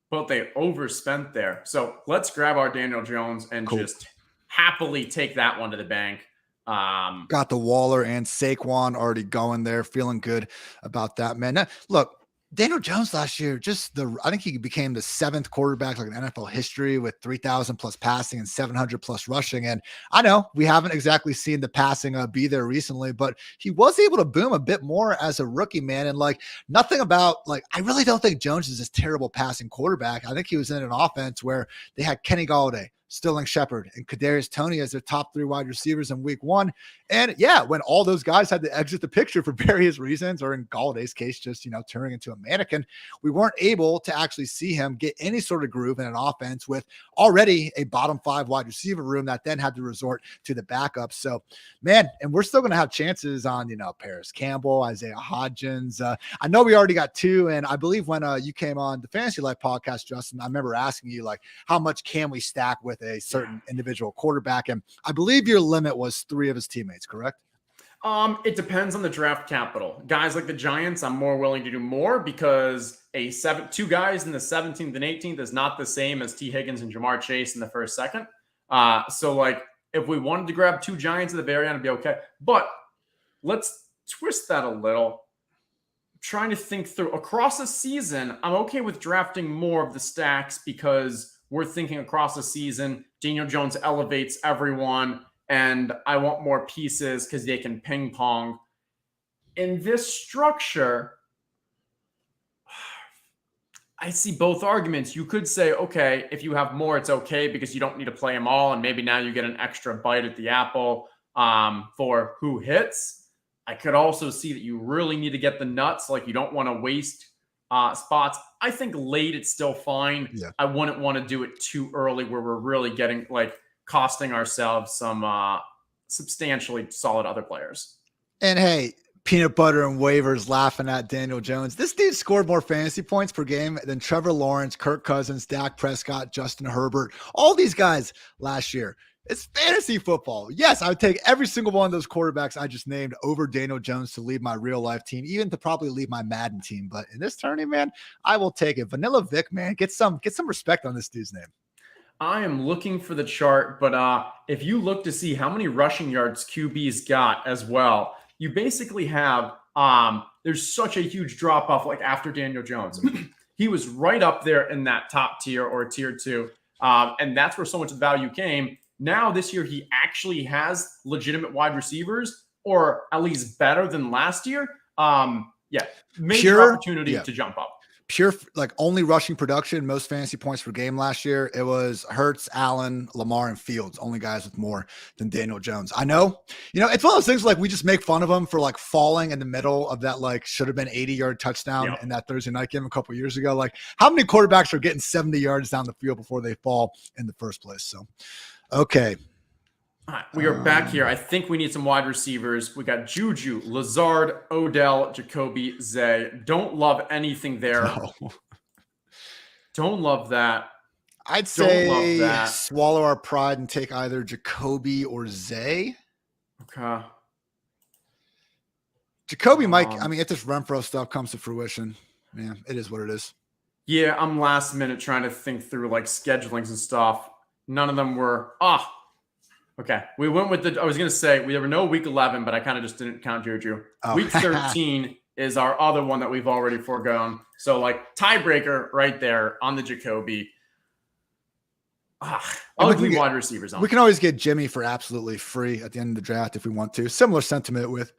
but they overspent there. So let's grab our Daniel Jones and just happily take that one to the bank. Got the Waller and Saquon already going there. Feeling good about that, man. Now, look, Daniel Jones last year, I think he became the 7th quarterback like in NFL history with 3,000 plus passing and 700 plus rushing. And I know we haven't exactly seen the passing be there recently, but he was able to boom a bit more as a rookie, man. And like nothing about like, I really don't think Jones is this terrible passing quarterback. I think he was in an offense where they had Kenny Galladay, Sterling Shepard, and Kadarius Toney as their top 3 wide receivers in week 1. And yeah, when all those guys had to exit the picture for various reasons, or in Galladay's case, just, turning into a mannequin, we weren't able to actually see him get any sort of groove in an offense with already a bottom 5 wide receiver room that then had to resort to the backup. So, man, and we're still going to have chances on, Paris Campbell, Isaiah Hodgins. I know we already got 2. And I believe when you came on the Fantasy Life podcast, Justin, I remember asking you, like, how much can we stack with a certain individual quarterback? And I believe your limit was 3 of his teammates, correct? It depends on the draft capital. Guys like the Giants, I'm more willing to do more because 2 guys in the 17th and 18th is not the same as T. Higgins and Jamar Chase in the first second. So like if we wanted to grab 2 Giants at the very end, it'd be okay. But let's twist that a little. I'm trying to think through across the season. I'm okay with drafting more of the stacks because we're thinking across the season, Daniel Jones elevates everyone. And I want more pieces because they can ping pong. In this structure, I see both arguments. You could say, okay, if you have more, it's okay because you don't need to play them all. And maybe now you get an extra bite at the apple for who hits. I could also see that you really need to get the nuts. Like you don't want to waste spots. I think late, it's still fine. Yeah. I wouldn't want to do it too early where we're really getting like costing ourselves some substantially solid other players. And hey, peanut butter and waivers laughing at Daniel Jones. This dude scored more fantasy points per game than Trevor Lawrence, Kirk Cousins, Dak Prescott, Justin Herbert, all these guys last year. It's fantasy football. Yes, I would take every single one of those quarterbacks I just named over Daniel Jones to lead my real life team, even to probably lead my Madden team. But in this tourney, man, I will take it. Vanilla Vic, man, get some respect on this dude's name. I am looking for the chart, but if you look to see how many rushing yards QB's got as well, you basically have there's such a huge drop off like after Daniel Jones. He was right up there in that top tier or tier 2, and that's where so much of the value came. Now this year he actually has legitimate wide receivers, or at least better than last year. Major opportunity to jump up. Pure, like only rushing production, most fantasy points per game last year. It was Hurts, Allen, Lamar, and Fields, only guys with more than Daniel Jones. I know, it's one of those things like we just make fun of him for like falling in the middle of that, like should have been 80-yard touchdown in that Thursday night game a couple years ago. Like how many quarterbacks are getting 70 yards down the field before they fall in the first place? So, okay. All right, we are back here. I think we need some wide receivers. We got Juju, Lazard, Odell, Jacoby, Zay. Don't love anything there. No. Don't love that. I'd say swallow our pride and take either Jacoby or Zay. Okay. Jacoby might, if this Renfro stuff comes to fruition, man, it is what it is. Yeah, I'm last minute trying to think through like schedulings and stuff. None of them were, okay, we went with I was going to say, there were no week 11, but I kind of just didn't count Juju. Oh. Week 13 is our other one that we've already foregone. So, like, tiebreaker right there on the Jacoby. Ugly wide receivers on. We can always get Jimmy for absolutely free at the end of the draft if we want to. Similar sentiment with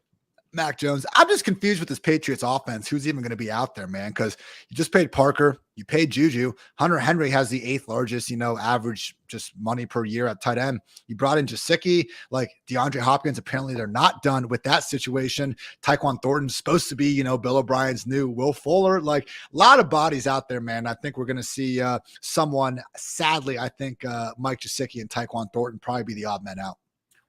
Mac Jones. I'm just confused with this Patriots offense. Who's even going to be out there, man? Because you just paid Parker, you paid Juju. Hunter Henry has the 8th largest, average just money per year at tight end. You brought in Gesicki, like DeAndre Hopkins. Apparently, they're not done with that situation. Tyquan Thornton's supposed to be, Bill O'Brien's new Will Fuller. Like a lot of bodies out there, man. I think we're going to see someone. Sadly, I think Mike Gesicki and Tyquan Thornton probably be the odd men out.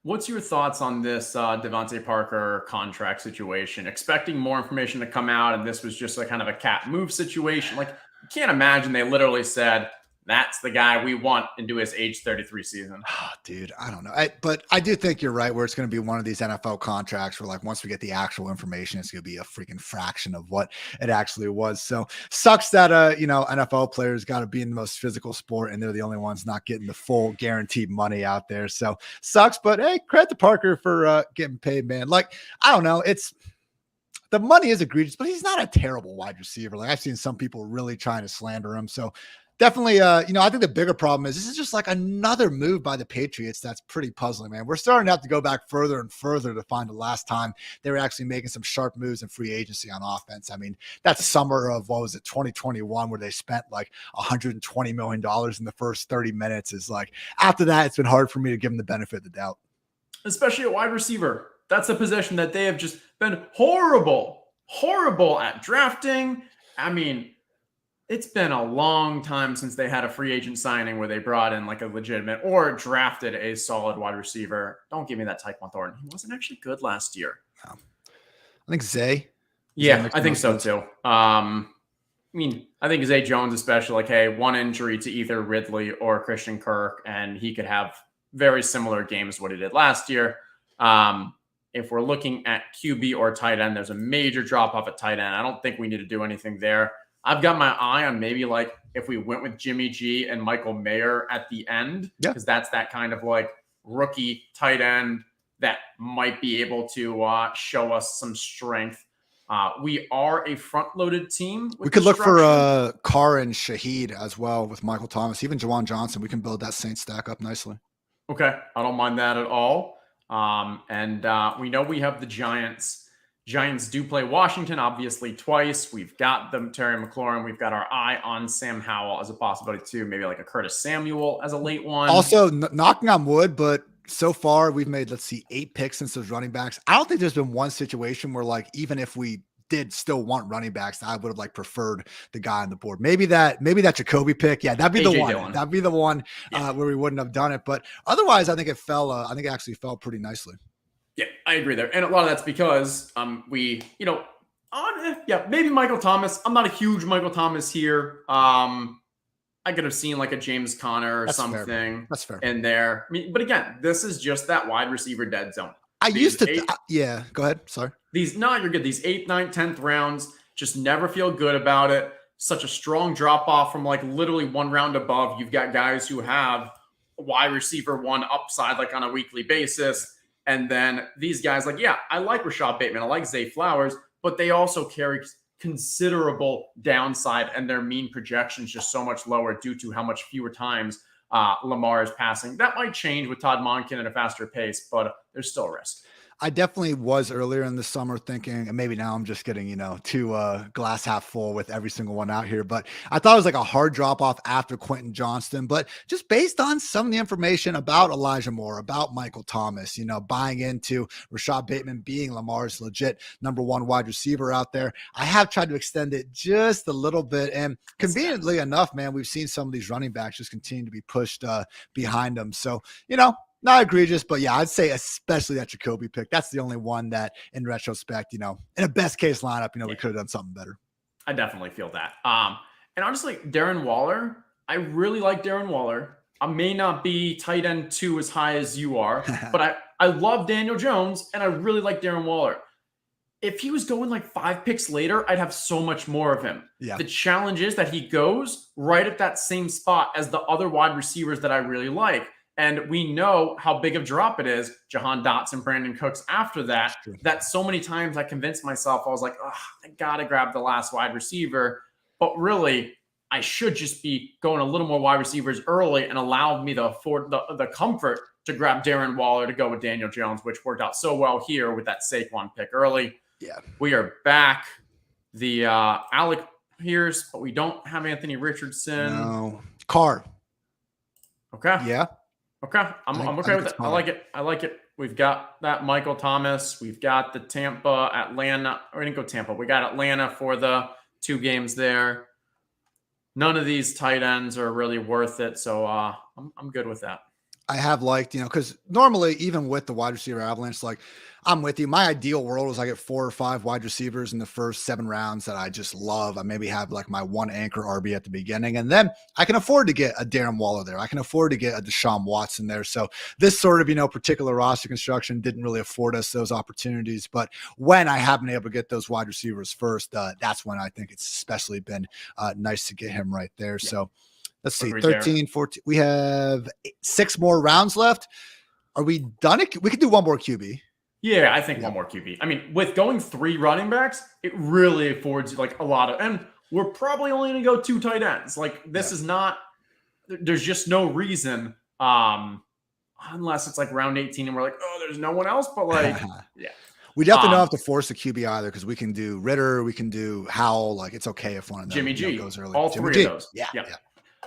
What's your thoughts on this Devontae Parker contract situation? Expecting more information to come out, and this was just a kind of a cat move situation. Like, you can't imagine they literally said, that's the guy we want into his age 33 season. Oh, dude, I don't know. But I do think you're right where it's going to be one of these NFL contracts where, like, once we get the actual information, it's going to be a freaking fraction of what it actually was. So sucks that, NFL players got to be in the most physical sport and they're the only ones not getting the full guaranteed money out there. So sucks, but hey, credit to Parker for getting paid, man. Like, I don't know. The money is egregious, but he's not a terrible wide receiver. Like I've seen some people really trying to slander him. So definitely, I think the bigger problem is this is just like another move by the Patriots that's pretty puzzling, man. We're starting to have to go back further and further to find the last time they were actually making some sharp moves in free agency on offense. I mean, that summer of, 2021, where they spent like $120 million in the first 30 minutes is like, after that, it's been hard for me to give them the benefit of the doubt. Especially a wide receiver. That's a position that they have just been horrible at drafting. I mean, it's been a long time since they had a free agent signing where they brought in like a legitimate or drafted a solid wide receiver. Don't give me that Tyquan Thornton. He wasn't actually good last year. No. I think Zay. Yeah, I think so too. I think Zay Jones, especially, like, hey, one injury to either Ridley or Christian Kirk, and he could have very similar games to what he did last year. If we're looking at QB or tight end, there's a major drop off at tight end. I don't think we need to do anything there. I've got my eye on maybe like if we went with Jimmy G and Michael Mayer at the end, because that's that kind of like rookie tight end that might be able to show us some strength. We are a front-loaded team. We could look for Carr and Shaheed as well with Michael Thomas, even Jawan Johnson. We can build that Saints stack up nicely. Okay, I don't mind that at all. And we know we have the Giants. Giants do play Washington, obviously, twice. We've got them, Terry McLaurin. We've got our eye on Sam Howell as a possibility, too. Maybe like a Curtis Samuel as a late one. Also, knocking on wood, but so far we've made, 8 picks since those running backs. I don't think there's been one situation where, like, even if we did still want running backs, I would have preferred the guy on the board. Maybe that Jacoby pick. Yeah, that'd be the one. Dillon. That'd be the one where we wouldn't have done it. But otherwise, I think it fell. I think it actually fell pretty nicely. Yeah, I agree there. And a lot of that's because maybe Michael Thomas. I'm not a huge Michael Thomas here. I could have seen like a James Conner or something. Fair. That's fair. In there. But again, this is just that wide receiver dead zone. Go ahead. Sorry. You're good. These 8th, 9th, 10th rounds, just never feel good about it. Such a strong drop off from like literally one round above. You've got guys who have wide receiver one upside like on a weekly basis. And then these guys, I like Rashad Bateman. I like Zay Flowers, but they also carry considerable downside, and their mean projections just so much lower due to how much fewer times Lamar is passing. That might change with Todd Monken at a faster pace, but there's still a risk. I definitely was earlier in the summer thinking, and maybe now I'm just getting, too glass half full with every single one out here. But I thought it was like a hard drop off after Quentin Johnston. But just based on some of the information about Elijah Moore, about Michael Thomas, buying into Rashad Bateman being Lamar's legit number one wide receiver out there, I have tried to extend it just a little bit. And conveniently enough, man, we've seen some of these running backs just continue to be pushed behind them. So, not egregious, but yeah, I'd say especially that Jacoby pick. That's the only one that, in retrospect, in a best case lineup, we could have done something better. I definitely feel that. And honestly, Darren Waller, I really like Darren Waller. I may not be tight end 2 as high as you are, but I love Daniel Jones, and I really like Darren Waller. If he was going like 5 picks later, I'd have so much more of him. Yeah. The challenge is that he goes right at that same spot as the other wide receivers that I really like. And we know how big of drop it is. Jahan Dotson, Brandon Cooks after that, that so many times I convinced myself, I was like, I got to grab the last wide receiver. But really, I should just be going a little more wide receivers early and allowed me to afford the comfort to grab Darren Waller to go with Daniel Jones, which worked out so well here with that Saquon pick early. Yeah. We are back. The Alec Pierce, but we don't have Anthony Richardson. No. Carr. Okay. Yeah. Okay, I'm okay with it. I like it. We've got that Michael Thomas. We've got the Tampa, Atlanta. Or we didn't go Tampa. We got Atlanta for the 2 games there. None of these tight ends are really worth it, so I'm good with that. I have liked, because normally even with the wide receiver avalanche, I'm with you. My ideal world is I get 4 or 5 wide receivers in the first 7 rounds that I just love. I maybe have my one anchor RB at the beginning, and then I can afford to get a Darren Waller there. I can afford to get a Deshaun Watson there. So this sort of, particular roster construction didn't really afford us those opportunities. But when I have been able to get those wide receivers first, that's when I think it's especially been nice to get him right there. Yeah. So let's see, 13, 14. We have 6 more rounds left. Are we done? We could do one more QB. Yeah, I think one more QB. I mean, with going 3 running backs, it really affords you like a lot of, and we're probably only going to go 2 tight ends. Like this is not, there's just no reason, unless it's like round 18 and we're like, oh, there's no one else. But like, yeah. We definitely don't have to force the QB either because we can do Ritter, we can do Howell. Like it's okay if one of them Jimmy G goes early. All Jimmy 3 G. of those. Yeah.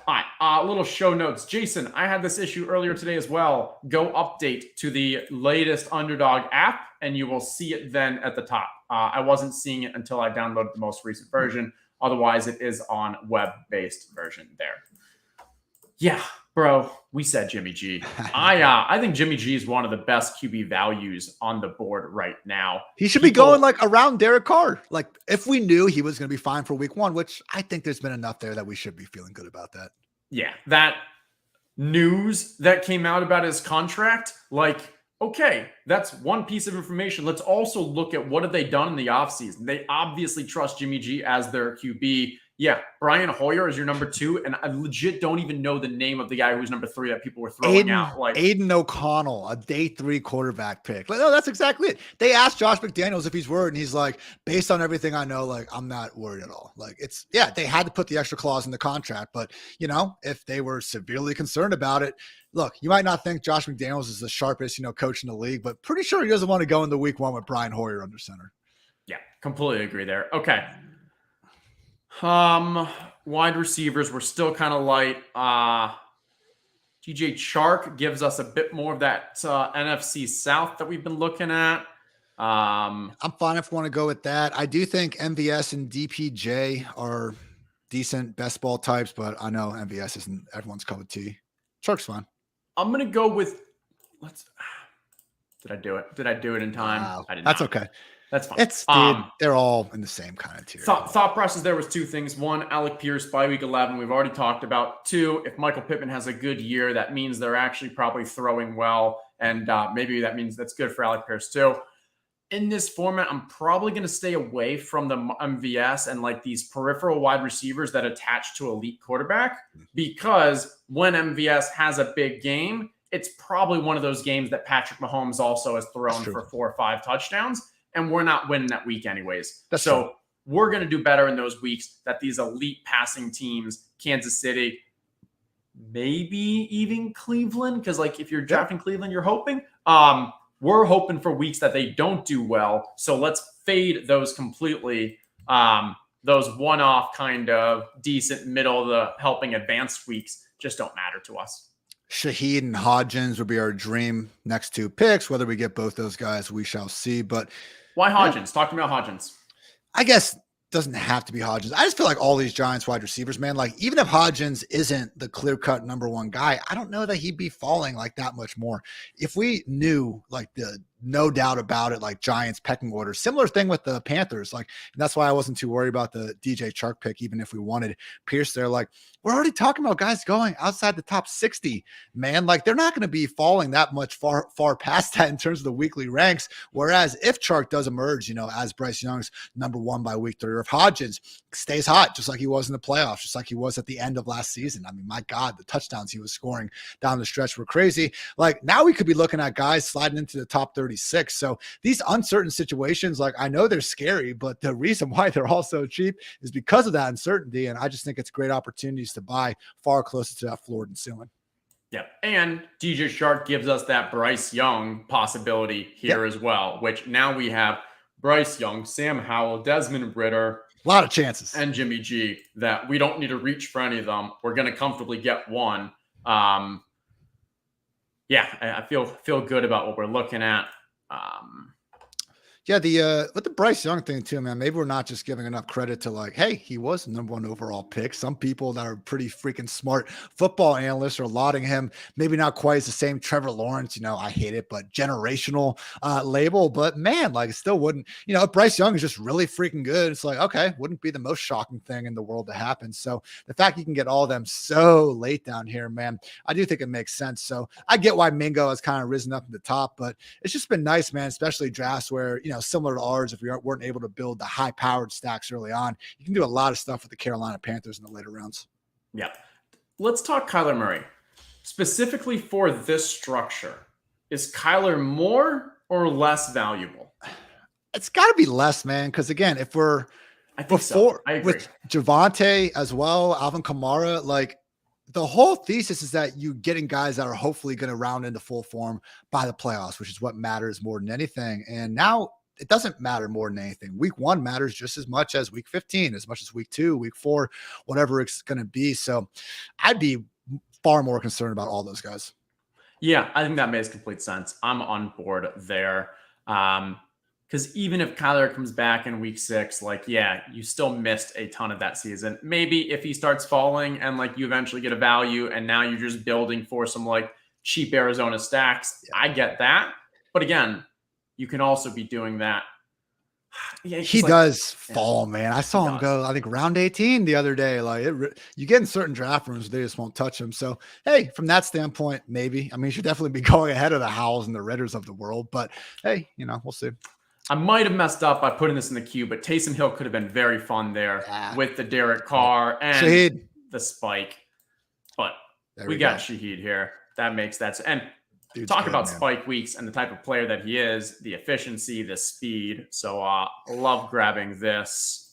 All right, little show notes. Jason, I had this issue earlier today as well. Go update to the latest Underdog app, and you will see it then at the top. I wasn't seeing it until I downloaded the most recent version. Otherwise, it is on web-based version there. Yeah, bro, we said Jimmy G. I think Jimmy G is one of the best QB values on the board right now. He should be going like around Derek Carr. Like if we knew he was going to be fine for week 1, which I think there's been enough there that we should be feeling good about that. Yeah, that news that came out about his contract, like, okay, that's one piece of information. Let's also look at what have they done in the offseason. They obviously trust Jimmy G as their QB. Yeah, Brian Hoyer is your number 2, and I legit don't even know the name of the guy who's number 3 that people were throwing out. Like Aiden O'Connell, a day 3 quarterback pick. Like, no, that's exactly it. They asked Josh McDaniels if he's worried, and he's like, based on everything I know, like I'm not worried at all. Like they had to put the extra clause in the contract, but if they were severely concerned about it, look, you might not think Josh McDaniels is the sharpest, coach in the league, but pretty sure he doesn't want to go into week 1 with Brian Hoyer under center. Yeah, completely agree there. Okay. Wide receivers were still kind of light. DJ Chark gives us a bit more of that NFC South that we've been looking at. I'm fine if we want to go with that. I do think MVS and DPJ are decent best ball types, but I know MVS isn't everyone's cup of tea. Chark's fine. I'm gonna go with Did I do it? Did I do it in time? Wow. I did That's not. okay. That's fine. It's dude, they're all in the same kind of tier. Thought process there was 2 things. 1, Alec Pierce by week 11. We've already talked about. 2, if Michael Pittman has a good year, that means they're actually probably throwing well. And maybe that means that's good for Alec Pierce too. In this format, I'm probably going to stay away from the MVS and like these peripheral wide receivers that attach to elite quarterback, because when MVS has a big game, it's probably one of those games that Patrick Mahomes also has thrown for 4 or 5 touchdowns. And we're not winning that week anyways. So we're going to do better in those weeks that these elite passing teams, Kansas City, maybe even Cleveland. Because like if you're drafting Cleveland, you're hoping. We're hoping for weeks that they don't do well. So let's fade those completely. Those one-off kind of decent middle of the helping advanced weeks just don't matter to us. Shaheed and Hodgins would be our dream next 2 picks. Whether we get both those guys, we shall see. But why Hodgins? Talk to me about Hodgins. I guess doesn't have to be Hodgins. I just feel like all these Giants wide receivers, man, like even if Hodgins isn't the clear-cut number 1 guy, I don't know that he'd be falling like that much more. If we knew like the no doubt about it, like Giants pecking order, similar thing with the Panthers. Like, and that's why I wasn't too worried about the DJ Chark pick, even if we wanted Pierce there. Like, we're already talking about guys going outside the top 60, man. Like, they're not going to be falling that much far past that in terms of the weekly ranks. Whereas if Chark does emerge, as Bryce Young's number 1 by week 3, or if Hodgins stays hot, just like he was in the playoffs, just like he was at the end of last season. I mean, my God, the touchdowns he was scoring down the stretch were crazy. Like, now we could be looking at guys sliding into the top 36. So these uncertain situations, like I know they're scary, but the reason why they're all so cheap is because of that uncertainty. And I just think it's great opportunities to buy far closer to that floor than ceiling. Yeah. And DJ Chark gives us that Bryce Young possibility here as well, which now we have Bryce Young, Sam Howell, Desmond Ritter, a lot of chances, and Jimmy G, that we don't need to reach for any of them. We're going to comfortably get one. Yeah, I feel good about what we're looking at. Yeah, with the Bryce Young thing too, man, maybe we're not just giving enough credit to like, hey, he was the number 1 overall pick. Some people that are pretty freaking smart football analysts are lauding him. Maybe not quite as the same Trevor Lawrence, I hate it, but generational label. But man, like it still wouldn't, if Bryce Young is just really freaking good, it's like, okay, wouldn't be the most shocking thing in the world to happen. So the fact you can get all of them so late down here, man, I do think it makes sense. So I get why Mingo has kind of risen up to the top, but it's just been nice, man, especially drafts where, similar to ours, if we weren't able to build the high-powered stacks early on, you can do a lot of stuff with the Carolina Panthers in the later rounds. Yeah. Let's talk Kyler Murray. Specifically for this structure, is Kyler more or less valuable? It's got to be less, man. Because again, if we're I think so. I agree. with Javonte as well, Alvin Kamara, like the whole thesis is that you getting guys that are hopefully going to round into full form by the playoffs, which is what matters more than anything. And now it doesn't matter more than anything. Week 1 matters just as much as week 15, as much as week 2, week 4, whatever it's going to be. So I'd be far more concerned about all those guys. Yeah, I think that makes complete sense. I'm on board there. Because even if Kyler comes back in week 6, like, yeah, you still missed a ton of that season. Maybe if he starts falling and like you eventually get a value and now you're just building for some like cheap Arizona stacks, I get that. But again, you can also be doing that. Yeah, he does fall, man. I saw him go, I think round 18 the other day. Like you get in certain draft rooms, they just won't touch him. So, hey, from that standpoint, maybe. I mean, he should definitely be going ahead of the Howells and the Ritters of the world. But hey, we'll see. I might have messed up by putting this in the queue, but Taysom Hill could have been very fun there with the Derek Carr and the spike. But we got Shaheed here. That makes that. And talk about spike weeks and the type of player that he is, the efficiency, the speed. So love grabbing this.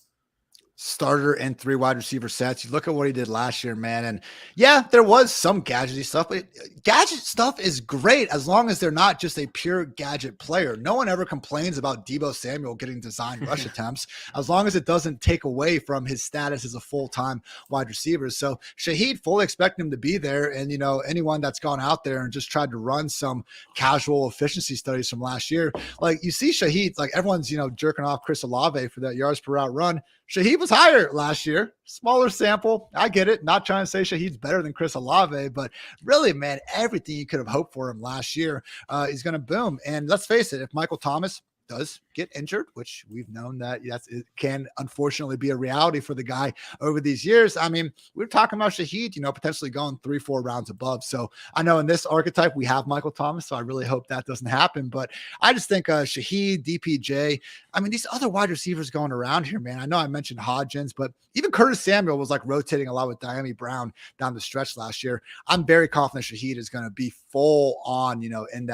Starter and 3 wide receiver sets. You look at what he did last year, man. And yeah, there was some gadgety stuff, but gadget stuff is great as long as they're not just a pure gadget player. No one ever complains about Deebo Samuel getting design rush attempts, as long as it doesn't take away from his status as a full-time wide receiver. So Shaheed, fully expect him to be there. And, anyone that's gone out there and just tried to run some casual efficiency studies from last year, like you see Shaheed, like everyone's, jerking off Chris Olave for that yards per route run. Shaheed was higher last year, smaller sample. I get it. Not trying to say Shaheed's better than Chris Olave, but really, man, everything you could have hoped for him last year, he's going to boom. And let's face it, if Michael Thomas does get injured, which we've known that it can unfortunately be a reality for the guy over these years. I mean, we're talking about Shaheed, potentially going 3-4 rounds above. So I know in this archetype we have Michael Thomas, so I really hope that doesn't happen. But I just think Shaheed, DPJ, I mean, these other wide receivers going around here, man. I know I mentioned Hodgins, but even Curtis Samuel was like rotating a lot with Diami Brown down the stretch last year. I'm very confident Shaheed is going to be full on, in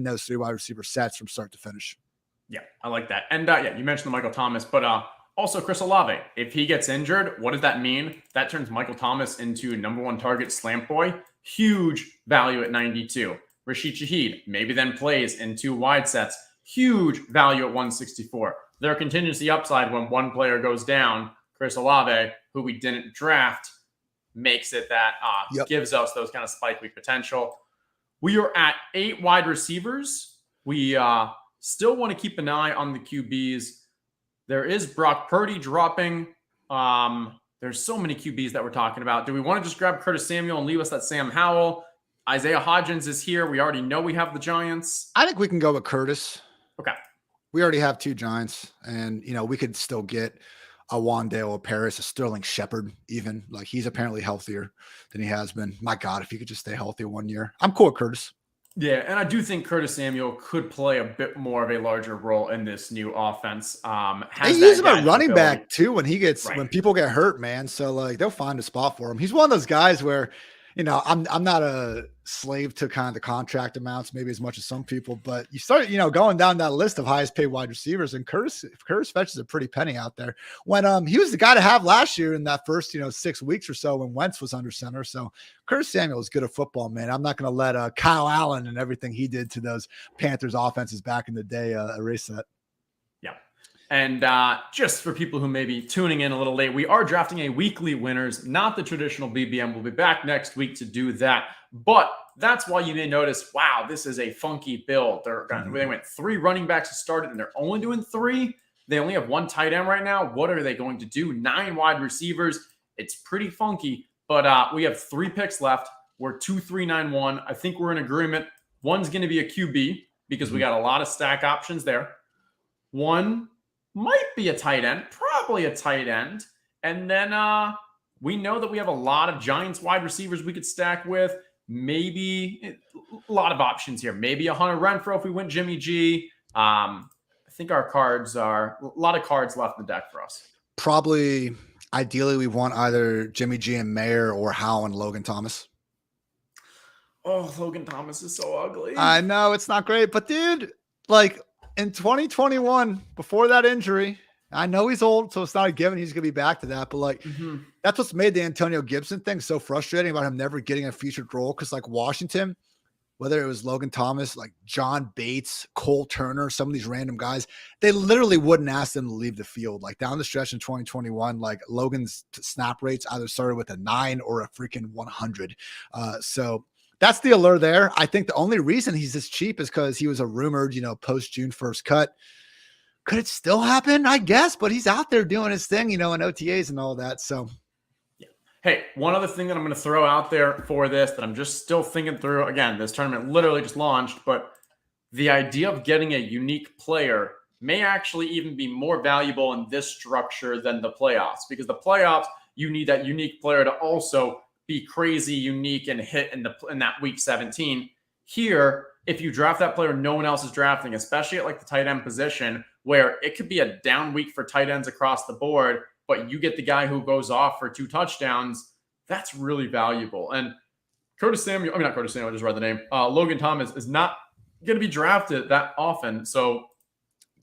those 3 wide receiver sets from start to finish. Yeah, I like that. And you mentioned the Michael Thomas, but also Chris Olave. If he gets injured, what does that mean? That turns Michael Thomas into number 1 target slant boy. Huge value at 92. Rashid Shaheed maybe then plays in 2 wide sets. Huge value at 164. Their contingency upside when one player goes down, Chris Olave, who we didn't draft, makes it that gives us those kind of spike week potential. We are at 8 wide receivers. We still want to keep an eye on the QBs. There is Brock Purdy dropping. There's so many QBs that we're talking about. Do we want to just grab Curtis Samuel and leave us that Sam Howell? Isaiah Hodgins is here. We already know we have the Giants. I think we can go with Curtis. Okay. We already have 2 Giants, and, we could still get a Wan'Dale Paris, a Sterling Shepard even. Like, he's apparently healthier than he has been. My God, if he could just stay healthy 1 year. I'm cool with Curtis. Yeah, and I do think Curtis Samuel could play a bit more of a larger role in this new offense. They use him at running back too when people get hurt, man. So like they'll find a spot for him. He's one of those guys where, I'm not a slave to kind of the contract amounts, maybe as much as some people, but you start, going down that list of highest paid wide receivers, and Curtis fetches a pretty penny out there. When he was the guy to have last year in that first 6 weeks or so when Wentz was under center. So Curtis Samuel is good at football, man. I'm not going to let Kyle Allen and everything he did to those Panthers offenses back in the day erase that. Yeah. And just for people who may be tuning in a little late, we are drafting a weekly winners, not the traditional BBM. We'll be back next week to do that. But that's why you may notice, wow, this is a funky build. They went 3 running backs to start it, and they're only doing 3. They only have 1 tight end right now. What are they going to do? 9 wide receivers. It's pretty funky. But we have 3 picks left. We're 2-3-9-1. I think we're in agreement. One's going to be a QB because we got a lot of stack options there. One might be a tight end, probably a tight end. And then we know that we have a lot of Giants wide receivers we could stack with. Maybe a lot of options here. Maybe a Hunter Renfrow if we went Jimmy G. I think our cards are a lot of cards left in the deck for us. Probably, ideally, we want either Jimmy G and Mayer or Howe and Logan Thomas. Oh, Logan Thomas is so ugly. I know it's not great, but dude, like in 2021, before that injury, I know he's old, so it's not a given he's going to be back to that. But like, that's what's made the Antonio Gibson thing so frustrating about him never getting a featured role. Because like Washington, whether it was Logan Thomas, like John Bates, Cole Turner, some of these random guys, they literally wouldn't ask them to leave the field. Like down the stretch in 2021, like Logan's snap rates either started with a 9 or a freaking 100. So that's the allure there. I think the only reason he's this cheap is because he was a rumored, post June 1st cut. Could it still happen? I guess, but he's out there doing his thing, in OTAs and all that. So hey, one other thing that I'm going to throw out there for this that I'm just still thinking through. Again, this tournament literally just launched, but the idea of getting a unique player may actually even be more valuable in this structure than the playoffs, because the playoffs, you need that unique player to also be crazy unique and hit in that week 17. Here, if you draft that player no one else is drafting, especially at like the tight end position, where it could be a down week for tight ends across the board, but you get the guy who goes off for 2 touchdowns, that's really valuable. And not Curtis Samuel, I just read the name. Logan Thomas is not going to be drafted that often. So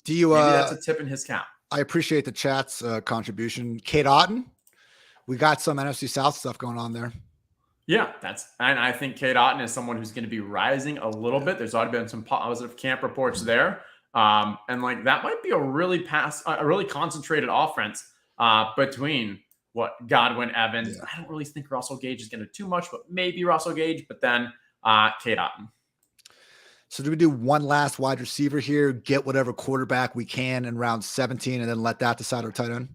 maybe that's a tip in his cap. I appreciate the chat's contribution. Kate Otten, we got some NFC South stuff going on there. Yeah, and I think Kate Otten is someone who's going to be rising a little bit. There's already been some positive camp reports there. And like that might be a really concentrated offense between Godwin, Evans. Yeah. I don't really think Russell Gage is going to do too much, but maybe Russell Gage, but then Kate Otten. So do we do one last wide receiver here, get whatever quarterback we can in round 17, and then let that decide our tight end?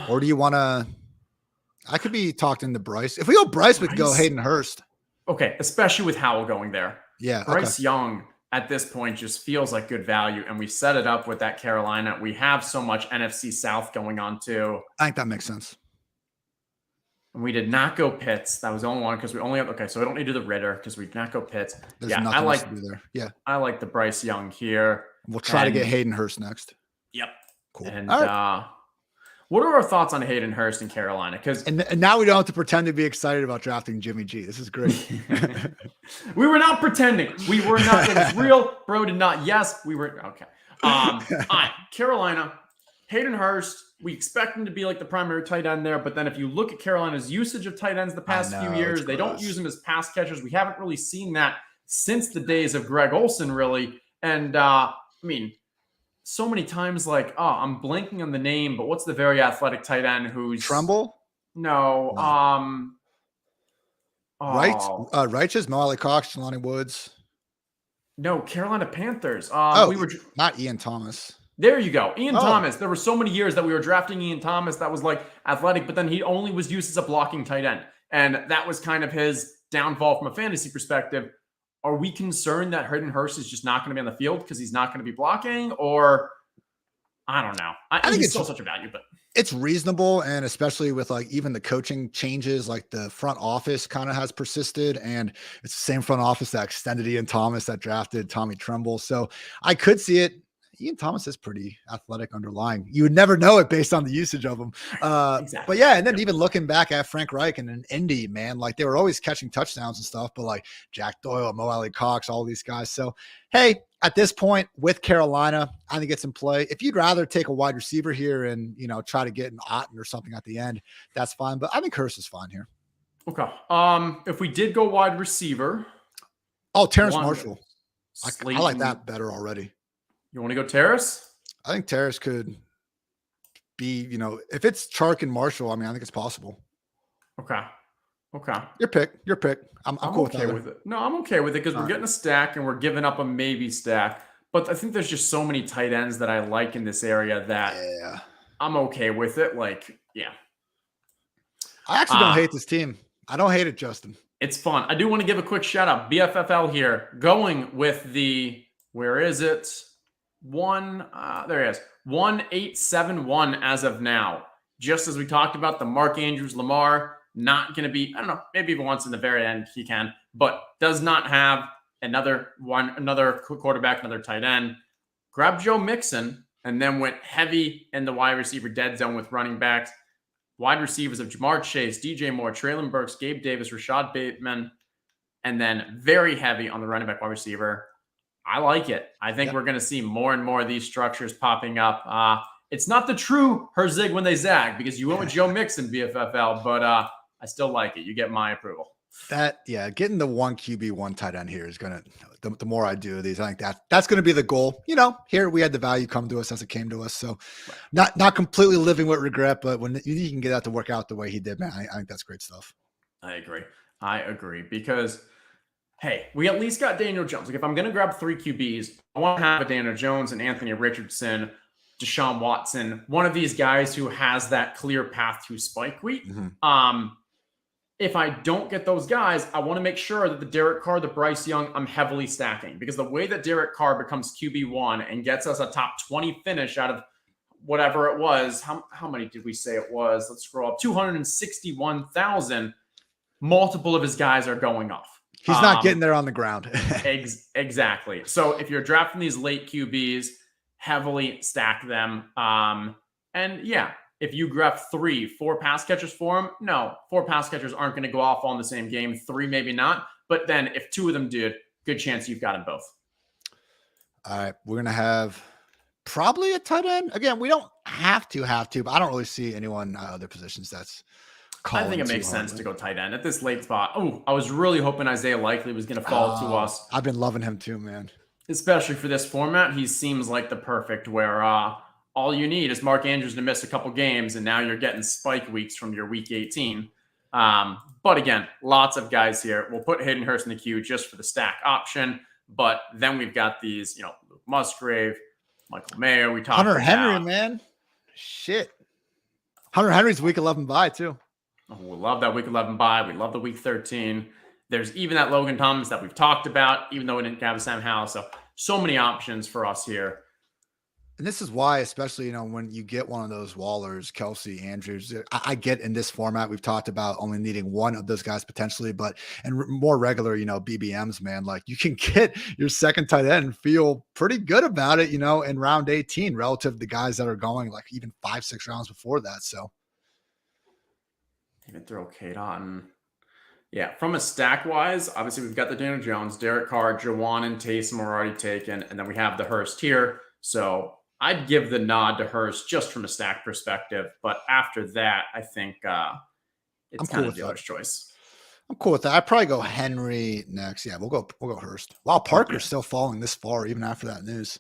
Or do you want to? I could be talked into Bryce. If we go Bryce, we could go Hayden Hurst. Okay, especially with Howell going there. Yeah, Bryce Young at this point just feels like good value, and we set it up with that Carolina. We have so much NFC South going on too. I think that makes sense. And we did not go Pitts. That was the only one because we only have so we don't need to do the Ritter because we did not go Pitts. There's nothing I like else to do there. Yeah, I like the Bryce Young here. We'll try to get Hayden Hurst next. Yep. Cool. And what are our thoughts on Hayden Hurst in Carolina? Because and now we don't have to pretend to be excited about drafting Jimmy G. This is great. We were not pretending. We were not. It was real. Bro did not. Yes, we were. Okay. All right. Carolina, Hayden Hurst. We expect him to be like the primary tight end there. But then if you look at Carolina's usage of tight ends the past few years, they don't use them as pass catchers. We haven't really seen that since the days of Greg Olsen, really. And I mean, so many times, like, I'm blanking on the name, but what's the very athletic tight end who's Trumbull? No. Righteous, Mo Cox, Jelani Woods. No, Carolina Panthers. We were not Ian Thomas. There you go. Ian Thomas. There were so many years that we were drafting Ian Thomas that was like athletic, but then he only was used as a blocking tight end. And that was kind of his downfall from a fantasy perspective. Are we concerned that Hayden Hurst is just not going to be on the field because he's not going to be blocking? Or I don't know. I think it's still such a value, but it's reasonable. And especially with like even the coaching changes, like the front office kind of has persisted, and it's the same front office that extended Ian Thomas, that drafted Tommy Tremble. So I could see it. Ian Thomas is pretty athletic underlying. You would never know it based on the usage of him. Exactly. But yeah, and then even looking back at Frank Reich and an Indy, man, like they were always catching touchdowns and stuff, but like Jack Doyle, Mo Alley Cox, all these guys. So, hey, at this point with Carolina, I think it's in play. If you'd rather take a wide receiver here and, try to get an Otten or something at the end, that's fine. But I think Hurst is fine here. Okay. If we did go wide receiver. Oh, Terrace Marshall. I like that better already. You want to go Terrace? I think Terrace could be, if it's Chark and Marshall, I mean, I think it's possible. Okay. Your pick. I'm cool okay with it. No, I'm okay with it because we're getting a stack and we're giving up a maybe stack. But I think there's just so many tight ends that I like in this area that I'm okay with it. Like, yeah. I actually don't hate this team. I don't hate it, Justin. It's fun. I do want to give a quick shout out. BFFL here, going with the, where is it? There it is. 1871 as of now. Just as we talked about, the Mark Andrews Lamar not going to be, I don't know, maybe even once in the very end he can, but does not have another quarterback, another tight end. Grabbed Joe Mixon and then went heavy in the wide receiver dead zone with running backs. Wide receivers of Jamar Chase, DJ Moore, Traylon Burks, Gabe Davis, Rashad Bateman, and then very heavy on the running back wide receiver. I like it. I think we're going to see more and more of these structures popping up. It's not the true Herzig when they zag because you went with Joe Mixon BFFL, but I still like it. You get my approval. Getting the one QB, one tight end here is going to, the more I do these, I think that's going to be the goal. Here we had the value come to us as it came to us. So not completely living with regret, but when you can get that to work out the way he did, man, I think that's great stuff. I agree because, hey, we at least got Daniel Jones. Like if I'm going to grab 3 QBs, I want to have a Daniel Jones and Anthony Richardson, Deshaun Watson, one of these guys who has that clear path to spike week. Mm-hmm. If I don't get those guys, I want to make sure that the Derek Carr, the Bryce Young, I'm heavily stacking because the way that Derek Carr becomes QB1 and gets us a top 20 finish out of whatever it was, how many did we say it was? Let's scroll up. 261,000. Multiple of his guys are going off. He's not getting there on the ground. Exactly. So if you're drafting these late QBs, heavily stack them. And yeah, if you grab 4 pass catchers for him, no, 4 pass catchers aren't going to go off on the same game. 3, maybe not. But then if 2 of them did, good chance you've got them both. All right. We're going to have probably a tight end. Again, we don't have to, but I don't really see anyone other positions that's I think it makes sense to go tight end at this late spot. Oh, I was really hoping Isaiah Likely was going to fall to us. I've been loving him too, man. Especially for this format. He seems like the perfect where all you need is Mark Andrews to miss a couple games, and now you're getting spike weeks from your week 18. But again, lots of guys here. We'll put Hayden Hurst in the queue just for the stack option. But then we've got these, Luke Musgrave, Michael Mayer. We talked Hunter about Henry, man. Shit. Hunter Henry's week 11 bye too. Oh, we love that week 11 bye. We love the week 13. There's even that Logan Thomas that we've talked about, even though we didn't have Sam Howell. So many options for us here. And this is why, especially, when you get one of those Wallers, Kelsey, Andrews, I get in this format, we've talked about only needing one of those guys potentially, but more regular, BBMs, man, like you can get your second tight end and feel pretty good about it, in round 18 relative to the guys that are going like even 5-6 rounds before that. So even throw Kate on. Yeah, from a stack wise, obviously we've got the Daniel Jones, Derek Carr, Jawan, and Taysom are already taken, and then we have the Hurst here. So I'd give the nod to Hurst just from a stack perspective, but after that, I think it's kind of dealer's choice. I'm cool with that. I'd probably go Henry next. Yeah, we'll go Hurst. Wow, Parker's still falling this far even after that news.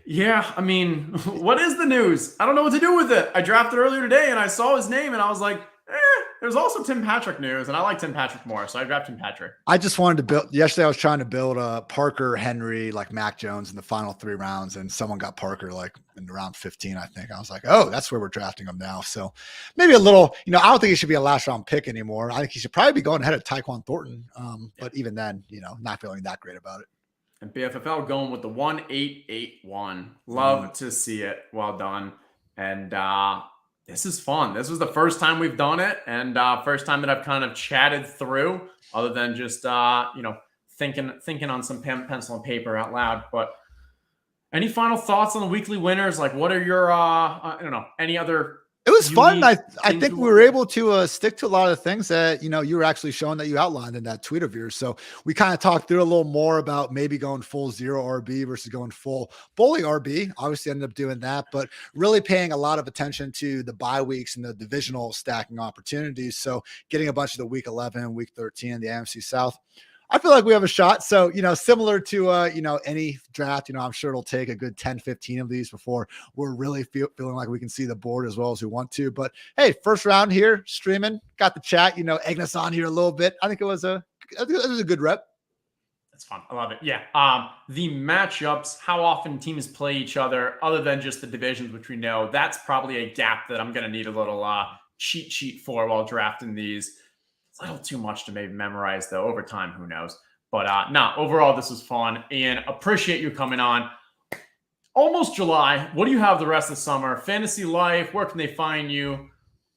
Yeah, I mean, what is the news? I don't know what to do with it. I drafted earlier today and I saw his name and I was like, there's also Tim Patrick news, and I like Tim Patrick more, so I drafted Tim Patrick. I just wanted to build. Yesterday, I was trying to build Parker, Henry, like Mac Jones in the final 3 rounds, and someone got Parker like in round 15, I think. I was like, oh, that's where we're drafting him now. So maybe a little, I don't think he should be a last round pick anymore. I think he should probably be going ahead of Tyquan Thornton. But even then, not feeling that great about it. And BFFL going with the 1881. Love to see it. Well done. And this is fun. This was the first time we've done it, and first time that I've kind of chatted through, other than just thinking on some pencil and paper out loud. But any final thoughts on the weekly winners? Like, what are your I don't know, any other? It was fun. I think we were able to stick to a lot of the things that, you were actually showing that you outlined in that tweet of yours. So we kind of talked through a little more about maybe going full 0 RB versus going full bully RB. Obviously ended up doing that, but really paying a lot of attention to the bye weeks and the divisional stacking opportunities. So getting a bunch of the week 11, week 13, the NFC South. I feel like we have a shot. So, similar to, any draft, I'm sure it'll take a good 10, 15 of these before we're really feeling like we can see the board as well as we want to. But hey, first round here, streaming, got the chat, egging us on here a little bit. I think it was a good rep. That's fun. I love it. Yeah. The matchups, how often teams play each other, other than just the divisions, which we know, that's probably a gap that I'm going to need a little cheat sheet for while drafting these. A little too much to maybe memorize, though. Over time, who knows? But overall, this was fun. Ian, appreciate you coming on. Almost July. What do you have the rest of the summer? Fantasy life, where can they find you?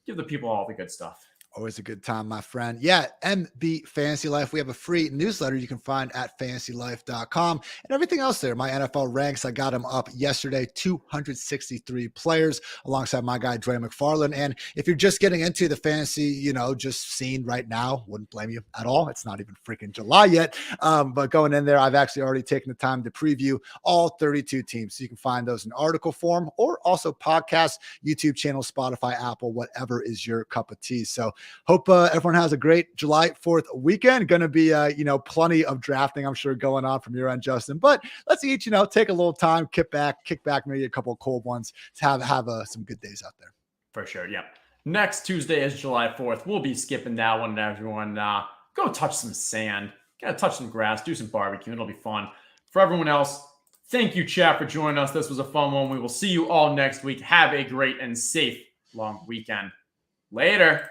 Give the people all the good stuff. Always a good time, my friend. Yeah, MB Fantasy Life. We have a free newsletter you can find at fantasylife.com and everything else there. My NFL ranks, I got them up yesterday, 263 players alongside my guy, Dre McFarland. And if you're just getting into the fantasy, just scene right now, wouldn't blame you at all. It's not even freaking July yet. But going in there, I've actually already taken the time to preview all 32 teams. So you can find those in article form or also podcast, YouTube channel, Spotify, Apple, whatever is your cup of tea. So hope everyone has a great July 4th weekend. Going to be, plenty of drafting, I'm sure, going on from your end, Justin. But let's each, take a little time, kick back, maybe a couple of cold ones to have some good days out there. For sure, yeah. Next Tuesday is July 4th. We'll be skipping that one, and everyone go touch some sand, gotta touch some grass, do some barbecue. It'll be fun. For everyone else, thank you, chat, for joining us. This was a fun one. We will see you all next week. Have a great and safe long weekend. Later.